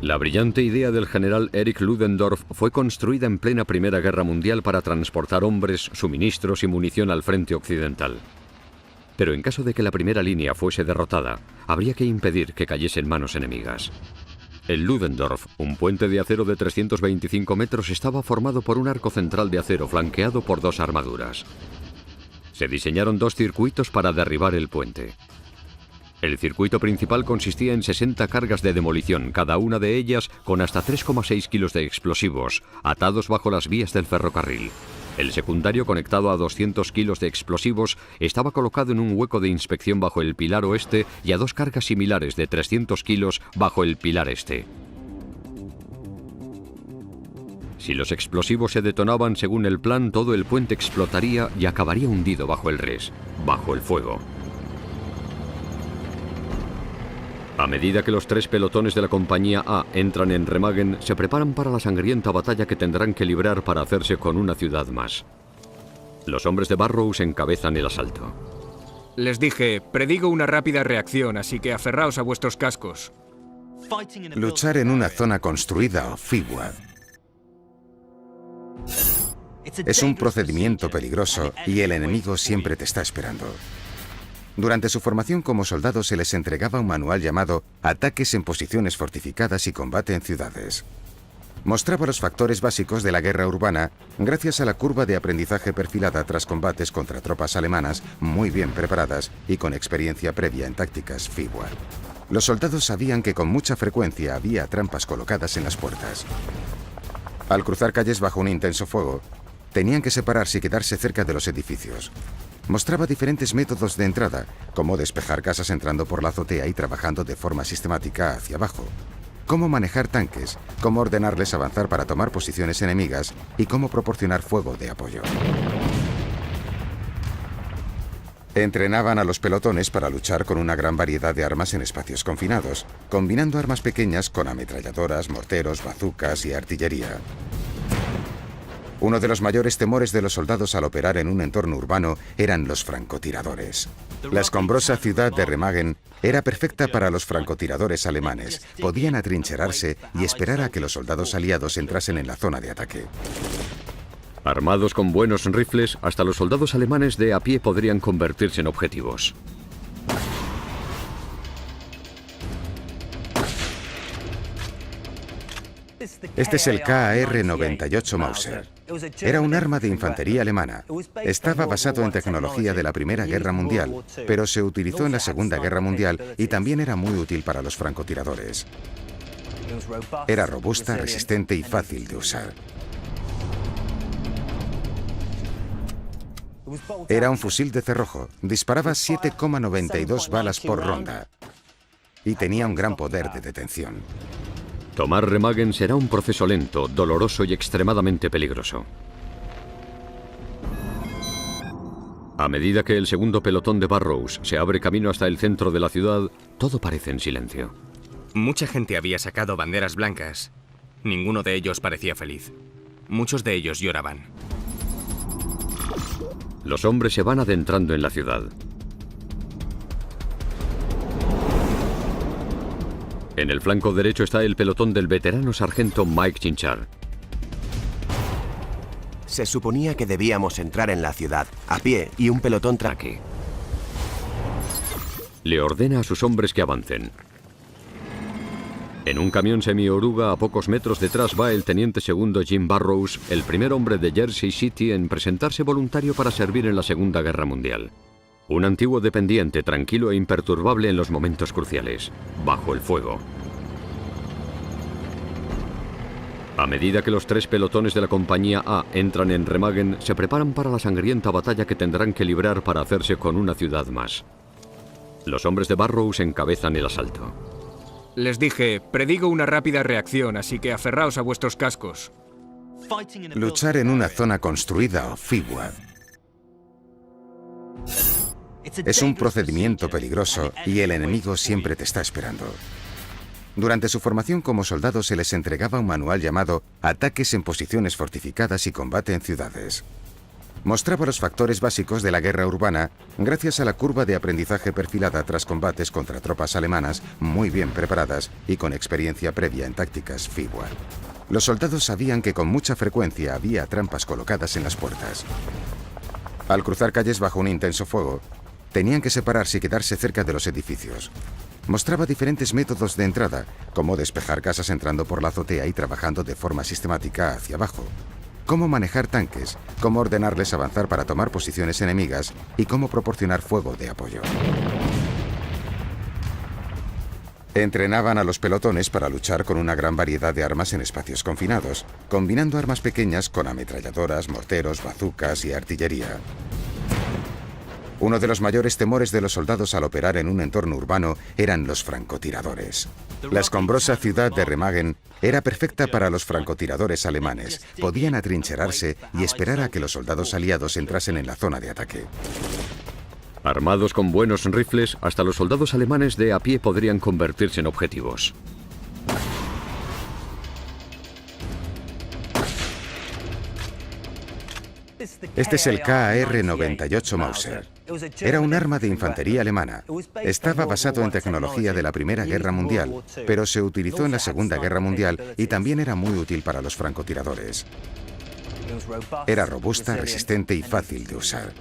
La brillante idea del general Erich Ludendorff fue construida en plena Primera Guerra Mundial para transportar hombres, suministros y munición al frente occidental. Pero en caso de que la primera línea fuese derrotada, habría que impedir que cayese en manos enemigas. El Ludendorff, un puente de acero de 325 metros, estaba formado por un arco central de acero flanqueado por 2 armaduras. Se diseñaron 2 circuitos para derribar el puente. El circuito principal consistía en 60 cargas de demolición, cada una de ellas con hasta 3,6 kilos de explosivos, atados bajo las vías del ferrocarril. El secundario, conectado a 200 kilos de explosivos, estaba colocado en un hueco de inspección bajo el pilar oeste y a 2 cargas similares de 300 kilos bajo el pilar este. Si los explosivos se detonaban según el plan, todo el puente explotaría y acabaría hundido bajo el res, bajo el fuego. A medida que los 3 pelotones de la compañía A entran en Remagen, se preparan para la sangrienta batalla que tendrán que librar para hacerse con una ciudad más. Los hombres de Burrows encabezan el asalto. Les dije, predigo una rápida reacción, así que aferraos a vuestros cascos. Luchar en una zona construida o FIWA es un procedimiento peligroso y el enemigo siempre te está esperando. Durante su formación como soldados se les entregaba un manual llamado Ataques en posiciones fortificadas y combate en ciudades. Mostraba los factores básicos de la guerra urbana gracias a la curva de aprendizaje perfilada tras combates contra tropas alemanas muy bien preparadas y con experiencia previa en tácticas FIWA. Los soldados sabían que con mucha frecuencia había trampas colocadas en las puertas. Al cruzar calles bajo un intenso fuego, tenían que separarse y quedarse cerca de los edificios. Mostraba diferentes métodos de entrada, como despejar casas entrando por la azotea y trabajando de forma sistemática hacia abajo, cómo manejar tanques, cómo ordenarles avanzar para tomar posiciones enemigas y cómo proporcionar fuego de apoyo. Entrenaban a los pelotones para luchar con una gran variedad de armas en espacios confinados, combinando armas pequeñas con ametralladoras, morteros, bazucas y artillería. Uno de los mayores temores de los soldados al operar en un entorno urbano eran los francotiradores. La escombrosa ciudad de Remagen era perfecta para los francotiradores alemanes. Podían atrincherarse y esperar a que los soldados aliados entrasen en la zona de ataque. Armados con buenos rifles, hasta los soldados alemanes de a pie podrían convertirse en objetivos. Este es el KR-98 Mauser. Era un arma de infantería alemana. Estaba basado en tecnología de la Primera Guerra Mundial, pero se utilizó en la Segunda Guerra Mundial y también era muy útil para los francotiradores. Era robusta, resistente y fácil de usar. Era un fusil de cerrojo. Disparaba 7,92 balas por ronda y tenía un gran poder de detención. Tomar Remagen será un proceso lento, doloroso y extremadamente peligroso. A medida que el segundo pelotón de Burrows se abre camino hasta el centro de la ciudad, todo parece en silencio. Mucha gente había sacado banderas blancas. Ninguno de ellos parecía feliz. Muchos de ellos lloraban. Los hombres se van adentrando en la ciudad. En el flanco derecho está el pelotón del veterano sargento Mike Chinchard. Se suponía que debíamos entrar en la ciudad, a pie, y un pelotón Aquí. Le ordena a sus hombres que avancen. En un camión semi-oruga a pocos metros detrás va el teniente segundo Jim Burrows, el primer hombre de Jersey City en presentarse voluntario para servir en la Segunda Guerra Mundial. Un antiguo dependiente tranquilo e imperturbable en los momentos cruciales, bajo el fuego. A medida que los tres pelotones de la compañía A entran en Remagen, se preparan para la sangrienta batalla que tendrán que librar para hacerse con una ciudad más. Los hombres de Burrows encabezan el asalto. Les dije, predigo una rápida reacción, así que aferraos a vuestros cascos. Luchar en una zona construida o FIWA es un procedimiento peligroso y el enemigo siempre te está esperando. Durante su formación como soldados se les entregaba un manual llamado Ataques en posiciones fortificadas y combate en ciudades. Mostraba los factores básicos de la guerra urbana gracias a la curva de aprendizaje perfilada tras combates contra tropas alemanas muy bien preparadas y con experiencia previa en tácticas FIWA. Los soldados sabían que con mucha frecuencia había trampas colocadas en las puertas. Al cruzar calles bajo un intenso fuego, tenían que separarse y quedarse cerca de los edificios. Mostraba diferentes métodos de entrada, como despejar casas entrando por la azotea y trabajando de forma sistemática hacia abajo, cómo manejar tanques, cómo ordenarles avanzar para tomar posiciones enemigas y cómo proporcionar fuego de apoyo. Entrenaban a los pelotones para luchar con una gran variedad de armas en espacios confinados, combinando armas pequeñas con ametralladoras, morteros, bazucas y artillería. Uno de los mayores temores de los soldados al operar en un entorno urbano eran los francotiradores. La escombrosa ciudad de Remagen era perfecta para los francotiradores alemanes. Podían atrincherarse y esperar a que los soldados aliados entrasen en la zona de ataque. Armados con buenos rifles, hasta los soldados alemanes de a pie podrían convertirse en objetivos. Este es el KR-98 Mauser. Era un arma de infantería alemana. Estaba basado en tecnología de la Primera Guerra Mundial, pero se utilizó en la Segunda Guerra Mundial y también era muy útil para los francotiradores. Era robusta, resistente y fácil de usar.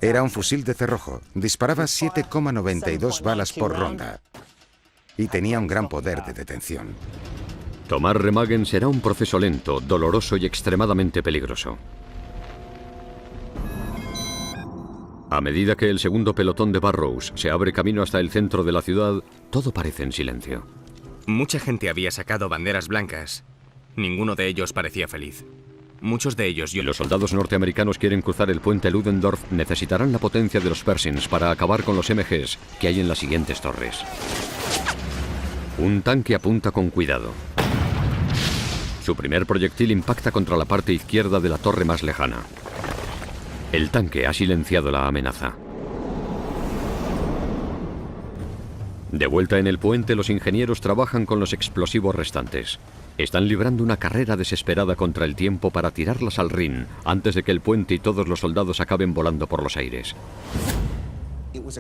Era un fusil de cerrojo. Disparaba 7,92 balas por ronda y tenía un gran poder de detención. Tomar Remagen será un proceso lento, doloroso y extremadamente peligroso. A medida que el segundo pelotón de Burrows se abre camino hasta el centro de la ciudad, todo parece en silencio. Mucha gente había sacado banderas blancas. Ninguno de ellos parecía feliz. Muchos de ellos Si los soldados norteamericanos quieren cruzar el puente Ludendorff, necesitarán la potencia de los Persins para acabar con los MGs que hay en las siguientes torres. Un tanque apunta con cuidado. Su primer proyectil impacta contra la parte izquierda de la torre más lejana. El tanque ha silenciado la amenaza. De vuelta en el puente, los ingenieros trabajan con los explosivos restantes. Están librando una carrera desesperada contra el tiempo para tirarlas al Rin antes de que el puente y todos los soldados acaben volando por los aires.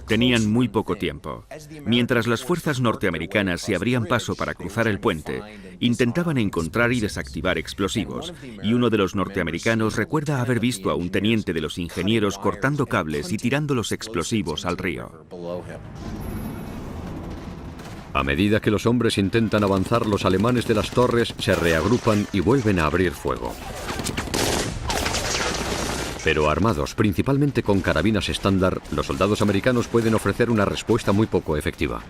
Tenían muy poco tiempo. Mientras las fuerzas norteamericanas se abrían paso para cruzar el puente, intentaban encontrar y desactivar explosivos, y uno de los norteamericanos recuerda haber visto a un teniente de los ingenieros cortando cables y tirando los explosivos al río. A medida que los hombres intentan avanzar, los alemanes de las torres se reagrupan y vuelven a abrir fuego. Pero armados principalmente con carabinas estándar, los soldados americanos pueden ofrecer una respuesta muy poco efectiva.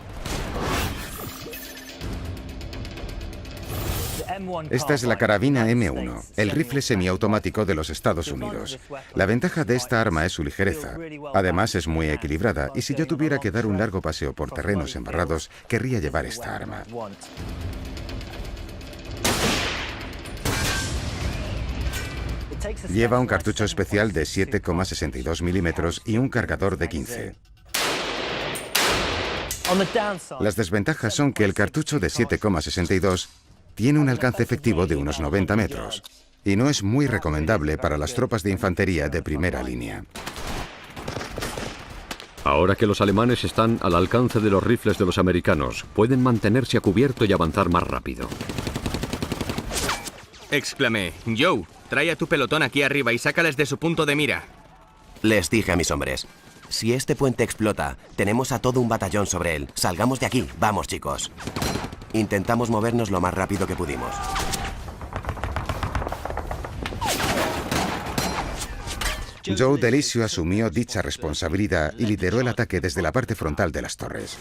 Esta es la carabina M1, el rifle semiautomático de los Estados Unidos. La ventaja de esta arma es su ligereza. Además es muy equilibrada y si yo tuviera que dar un largo paseo por terrenos embarrados, querría llevar esta arma. Lleva un cartucho especial de 7,62 milímetros y un cargador de 15. Las desventajas son que el cartucho de 7,62 tiene un alcance efectivo de unos 90 metros y no es muy recomendable para las tropas de infantería de primera línea. Ahora que los alemanes están al alcance de los rifles de los americanos, pueden mantenerse a cubierto y avanzar más rápido. Exclamé, Joe, trae a tu pelotón aquí arriba y sácales de su punto de mira. Les dije a mis hombres, si este puente explota, tenemos a todo un batallón sobre él. Salgamos de aquí, vamos chicos. Intentamos movernos lo más rápido que pudimos. Joe Delisio asumió dicha responsabilidad y lideró el ataque desde la parte frontal de las torres.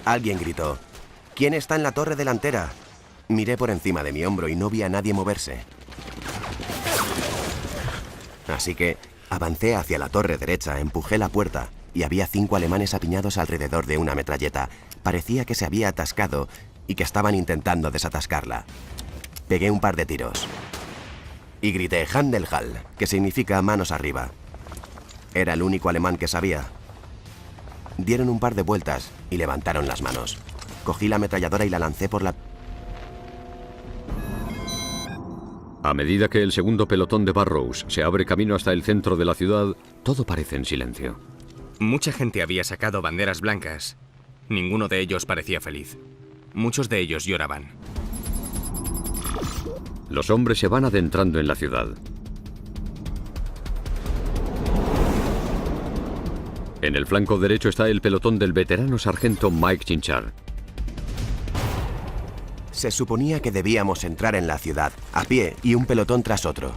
Alguien gritó, ¿quién está en la torre delantera? Miré por encima de mi hombro y no vi a nadie moverse. Así que avancé hacia la torre derecha, empujé la puerta y había 5 alemanes apiñados alrededor de una metralleta. Parecía que se había atascado y que estaban intentando desatascarla. Pegué un par de tiros y grité Handelhall, que significa manos arriba. Era el único alemán que sabía. Dieron un par de vueltas y levantaron las manos. Cogí la ametralladora y la lancé por la... A medida que el segundo pelotón de Burrows se abre camino hasta el centro de la ciudad, todo parece en silencio. Mucha gente había sacado banderas blancas. Ninguno de ellos parecía feliz. Muchos de ellos lloraban. Los hombres se van adentrando en la ciudad. En el flanco derecho está el pelotón del veterano sargento Mike Chinchar. Se suponía que debíamos entrar en la ciudad, a pie y un pelotón tras otro.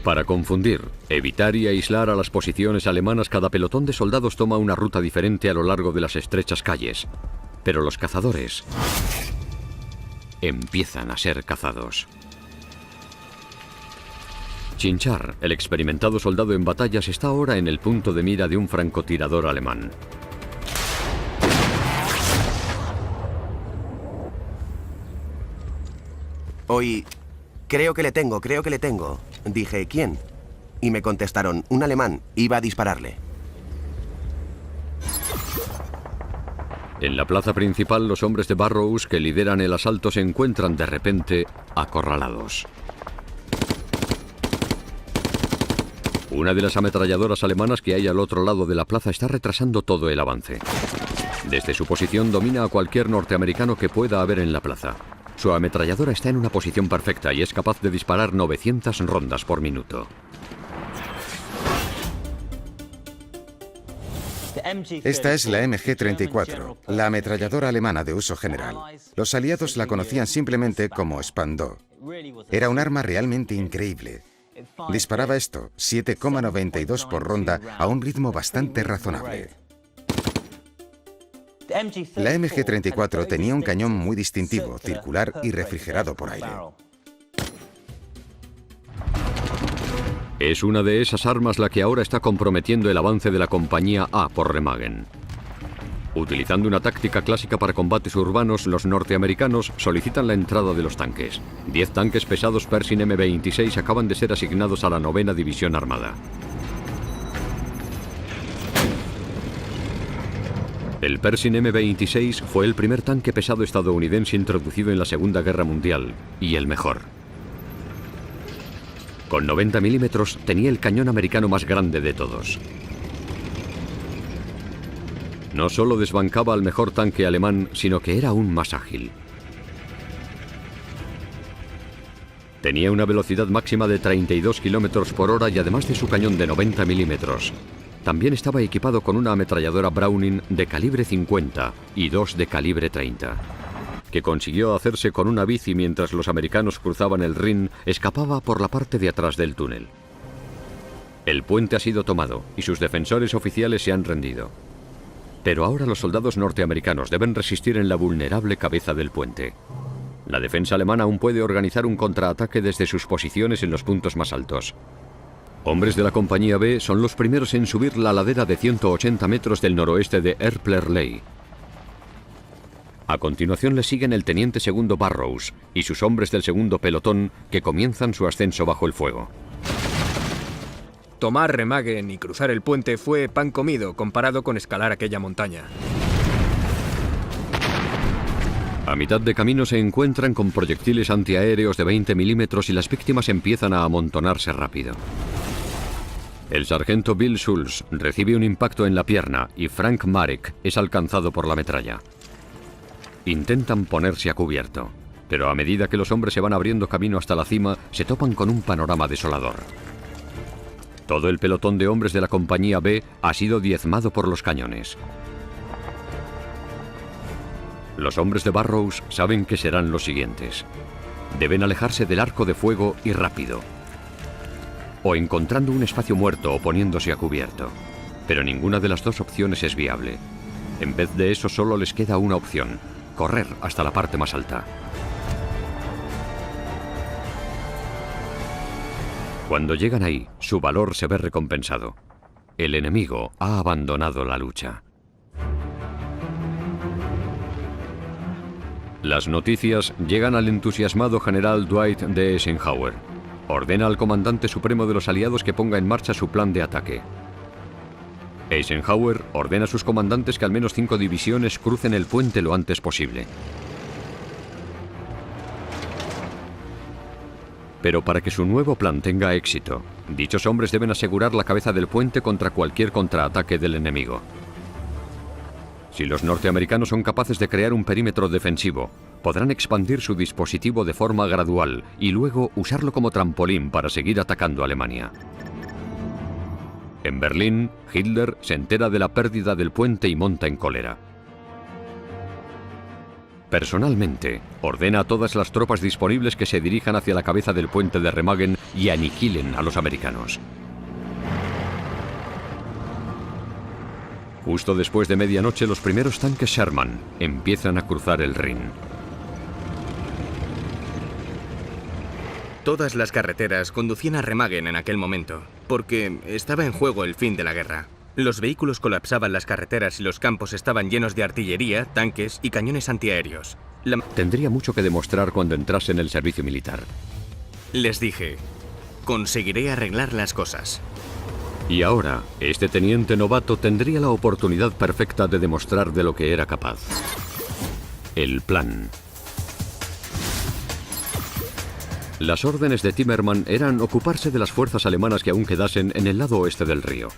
Para confundir, evitar y aislar a las posiciones alemanas, cada pelotón de soldados toma una ruta diferente a lo largo de las estrechas calles. Pero los cazadores empiezan a ser cazados. Chinchar, el experimentado soldado en batallas, está ahora en el punto de mira de un francotirador alemán. Oí, creo que le tengo. Dije, ¿quién? Y me contestaron, un alemán, iba a dispararle. En la plaza principal, los hombres de Burrows que lideran el asalto se encuentran de repente acorralados. Una de las ametralladoras alemanas que hay al otro lado de la plaza está retrasando todo el avance. Desde su posición domina a cualquier norteamericano que pueda haber en la plaza. Su ametralladora está en una posición perfecta y es capaz de disparar 900 rondas por minuto. Esta es la MG-34, la ametralladora alemana de uso general. Los aliados la conocían simplemente como Spandau. Era un arma realmente increíble. Disparaba esto, 7,92 por ronda, a un ritmo bastante razonable. La MG-34 tenía un cañón muy distintivo, circular y refrigerado por aire. Es una de esas armas la que ahora está comprometiendo el avance de la compañía A por Remagen. Utilizando una táctica clásica para combates urbanos, los norteamericanos solicitan la entrada de los tanques. 10 tanques pesados Pershing M26 acaban de ser asignados a la 9ª División Armada. El Pershing M26 fue el primer tanque pesado estadounidense introducido en la Segunda Guerra Mundial, y el mejor. Con 90 milímetros tenía el cañón americano más grande de todos. No solo desbancaba al mejor tanque alemán, sino que era aún más ágil. Tenía una velocidad máxima de 32 kilómetros por hora y además de su cañón de 90 milímetros, también estaba equipado con una ametralladora Browning de calibre 50 y 2 de calibre 30, que consiguió hacerse con una bici mientras los americanos cruzaban el Rin, escapaba por la parte de atrás del túnel. El puente ha sido tomado y sus defensores oficiales se han rendido. Pero ahora los soldados norteamericanos deben resistir en la vulnerable cabeza del puente. La defensa alemana aún puede organizar un contraataque desde sus posiciones en los puntos más altos. Hombres de la compañía B son los primeros en subir la ladera de 180 metros del noroeste de Erplerley. A continuación le siguen el teniente segundo Barrows y sus hombres del segundo pelotón, que comienzan su ascenso bajo el fuego. Tomar Remagen y cruzar el puente fue pan comido comparado con escalar aquella montaña. A mitad de camino se encuentran con proyectiles antiaéreos de 20 milímetros y las víctimas empiezan a amontonarse rápido. El sargento Bill Schulz recibe un impacto en la pierna y Frank Marek es alcanzado por la metralla. Intentan ponerse a cubierto, pero a medida que los hombres se van abriendo camino hasta la cima, se topan con un panorama desolador. Todo el pelotón de hombres de la compañía B ha sido diezmado por los cañones. Los hombres de Barrows saben que serán los siguientes. Deben alejarse del arco de fuego y rápido, o encontrando un espacio muerto o poniéndose a cubierto. Pero ninguna de las dos opciones es viable. En vez de eso solo les queda una opción: correr hasta la parte más alta. Cuando llegan ahí, su valor se ve recompensado. El enemigo ha abandonado la lucha. Las noticias llegan al entusiasmado general Dwight D. Eisenhower. Ordena al comandante supremo de los aliados que ponga en marcha su plan de ataque. Eisenhower ordena a sus comandantes que al menos 5 divisiones crucen el puente lo antes posible. Pero para que su nuevo plan tenga éxito, dichos hombres deben asegurar la cabeza del puente contra cualquier contraataque del enemigo. Si los norteamericanos son capaces de crear un perímetro defensivo, podrán expandir su dispositivo de forma gradual y luego usarlo como trampolín para seguir atacando a Alemania. En Berlín, Hitler se entera de la pérdida del puente y monta en cólera. Personalmente, ordena a todas las tropas disponibles que se dirijan hacia la cabeza del puente de Remagen y aniquilen a los americanos. Justo después de medianoche, los primeros tanques Sherman empiezan a cruzar el Rin. Todas las carreteras conducían a Remagen en aquel momento, porque estaba en juego el fin de la guerra. Los vehículos colapsaban las carreteras y los campos estaban llenos de artillería, tanques y cañones antiaéreos. Tendría mucho que demostrar cuando entrase en el servicio militar. Les dije, conseguiré arreglar las cosas. Y ahora, este teniente novato tendría la oportunidad perfecta de demostrar de lo que era capaz. El plan. Las órdenes de Timmerman eran ocuparse de las fuerzas alemanas que aún quedasen en el lado oeste del río.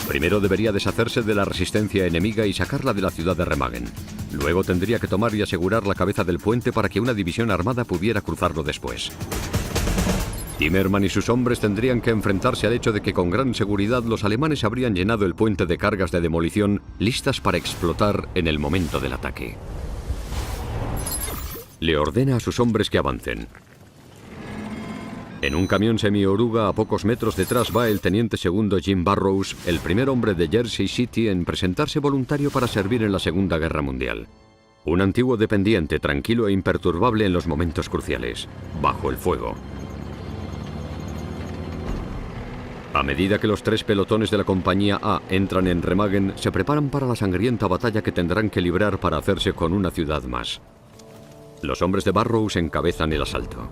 Primero debería deshacerse de la resistencia enemiga y sacarla de la ciudad de Remagen. Luego tendría que tomar y asegurar la cabeza del puente para que una división armada pudiera cruzarlo después. Timmerman y sus hombres tendrían que enfrentarse al hecho de que con gran seguridad los alemanes habrían llenado el puente de cargas de demolición listas para explotar en el momento del ataque. Le ordena a sus hombres que avancen. En un camión semioruga a pocos metros detrás va el teniente segundo Jim Barrows, el primer hombre de Jersey City en presentarse voluntario para servir en la Segunda Guerra Mundial. Un antiguo dependiente tranquilo e imperturbable en los momentos cruciales, bajo el fuego. A medida que los 3 pelotones de la compañía A entran en Remagen, se preparan para la sangrienta batalla que tendrán que librar para hacerse con una ciudad más. Los hombres de Barrows encabezan el asalto.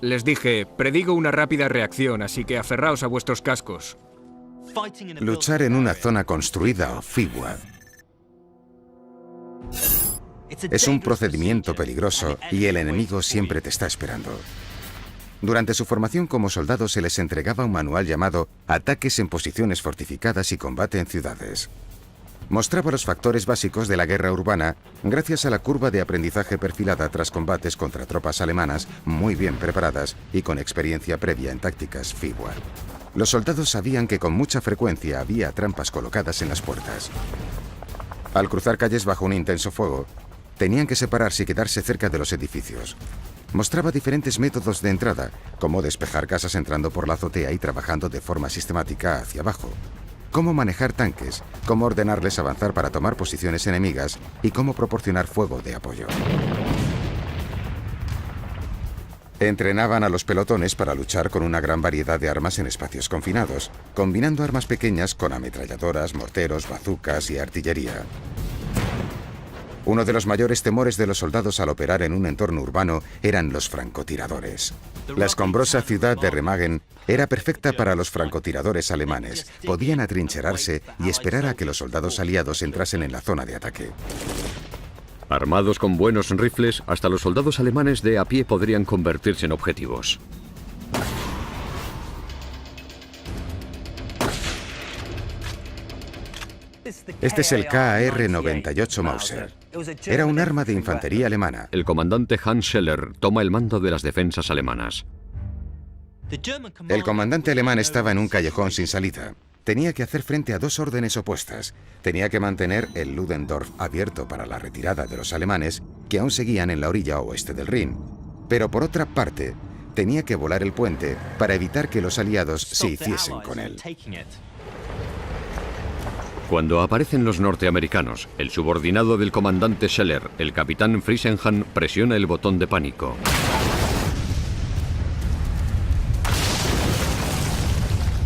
Les dije, predigo una rápida reacción, así que aferraos a vuestros cascos. Luchar en una zona construida o FIWA es un procedimiento peligroso y el enemigo siempre te está esperando. Durante su formación como soldados se les entregaba un manual llamado Ataques en posiciones fortificadas y combate en ciudades. Mostraba los factores básicos de la guerra urbana gracias a la curva de aprendizaje perfilada tras combates contra tropas alemanas muy bien preparadas y con experiencia previa en tácticas FIWA. Los soldados sabían que con mucha frecuencia había trampas colocadas en las puertas. Al cruzar calles bajo un intenso fuego, tenían que separarse y quedarse cerca de los edificios. Mostraba diferentes métodos de entrada, como despejar casas entrando por la azotea y trabajando de forma sistemática hacia abajo, cómo manejar tanques, cómo ordenarles avanzar para tomar posiciones enemigas y cómo proporcionar fuego de apoyo. Entrenaban a los pelotones para luchar con una gran variedad de armas en espacios confinados, combinando armas pequeñas con ametralladoras, morteros, bazucas y artillería. Uno de los mayores temores de los soldados al operar en un entorno urbano eran los francotiradores. La escombrosa ciudad de Remagen era perfecta para los francotiradores alemanes. Podían atrincherarse y esperar a que los soldados aliados entrasen en la zona de ataque. Armados con buenos rifles, hasta los soldados alemanes de a pie podrían convertirse en objetivos. Este es el KR-98 Mauser. Era un arma de infantería alemana. El comandante Hans Scheller toma el mando de las defensas alemanas. El comandante alemán estaba en un callejón sin salida. Tenía que hacer frente a dos órdenes opuestas. Tenía que mantener el Ludendorff abierto para la retirada de los alemanes, que aún seguían en la orilla oeste del Rin. Pero por otra parte, tenía que volar el puente para evitar que los aliados se hiciesen con él. Cuando aparecen los norteamericanos, el subordinado del comandante Scheller, el capitán Friesenhahn, presiona el botón de pánico.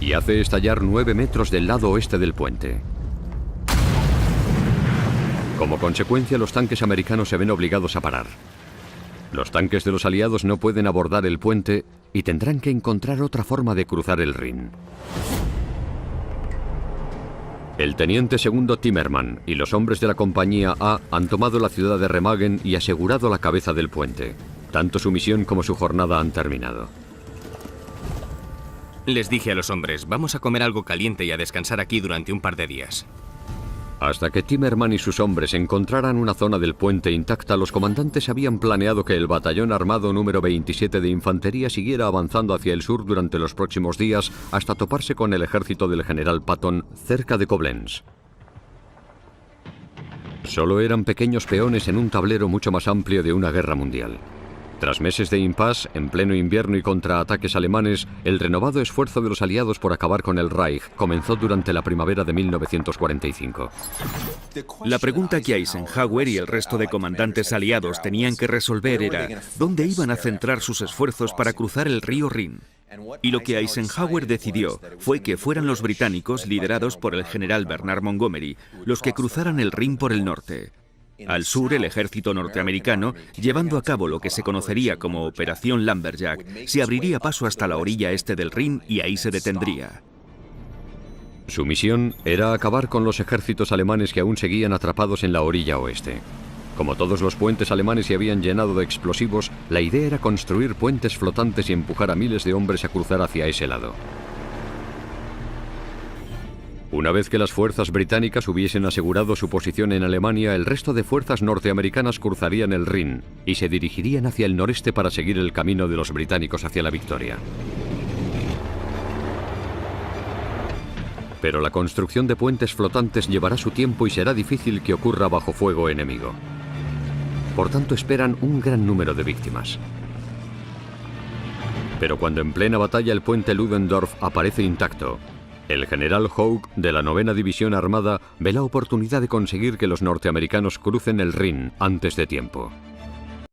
Y hace estallar 9 metros del lado oeste del puente. Como consecuencia, los tanques americanos se ven obligados a parar. Los tanques de los aliados no pueden abordar el puente y tendrán que encontrar otra forma de cruzar el Rin. El teniente segundo Timmermann y los hombres de la compañía A han tomado la ciudad de Remagen y asegurado la cabeza del puente. Tanto su misión como su jornada han terminado. Les dije a los hombres, vamos a comer algo caliente y a descansar aquí durante un par de días. Hasta que Timmermann y sus hombres encontraran una zona del puente intacta, los comandantes habían planeado que el batallón armado número 27 de infantería siguiera avanzando hacia el sur durante los próximos días hasta toparse con el ejército del general Patton cerca de Koblenz. Solo eran pequeños peones en un tablero mucho más amplio de una guerra mundial. Tras meses de impasse, en pleno invierno y contra ataques alemanes, el renovado esfuerzo de los aliados por acabar con el Reich comenzó durante la primavera de 1945. La pregunta que Eisenhower y el resto de comandantes aliados tenían que resolver era ¿dónde iban a centrar sus esfuerzos para cruzar el río Rin? Y lo que Eisenhower decidió fue que fueran los británicos, liderados por el general Bernard Montgomery, los que cruzaran el Rin por el norte. Al sur, el ejército norteamericano, llevando a cabo lo que se conocería como Operación Lumberjack, se abriría paso hasta la orilla este del Rin y ahí se detendría. Su misión era acabar con los ejércitos alemanes que aún seguían atrapados en la orilla oeste. Como todos los puentes alemanes se habían llenado de explosivos, la idea era construir puentes flotantes y empujar a miles de hombres a cruzar hacia ese lado. Una vez que las fuerzas británicas hubiesen asegurado su posición en Alemania, el resto de fuerzas norteamericanas cruzarían el Rin y se dirigirían hacia el noreste para seguir el camino de los británicos hacia la victoria. Pero la construcción de puentes flotantes llevará su tiempo y será difícil que ocurra bajo fuego enemigo. Por tanto, esperan un gran número de víctimas. Pero cuando en plena batalla el puente Ludendorff aparece intacto, el general Houck, de la 9ª División Armada, ve la oportunidad de conseguir que los norteamericanos crucen el Rin antes de tiempo.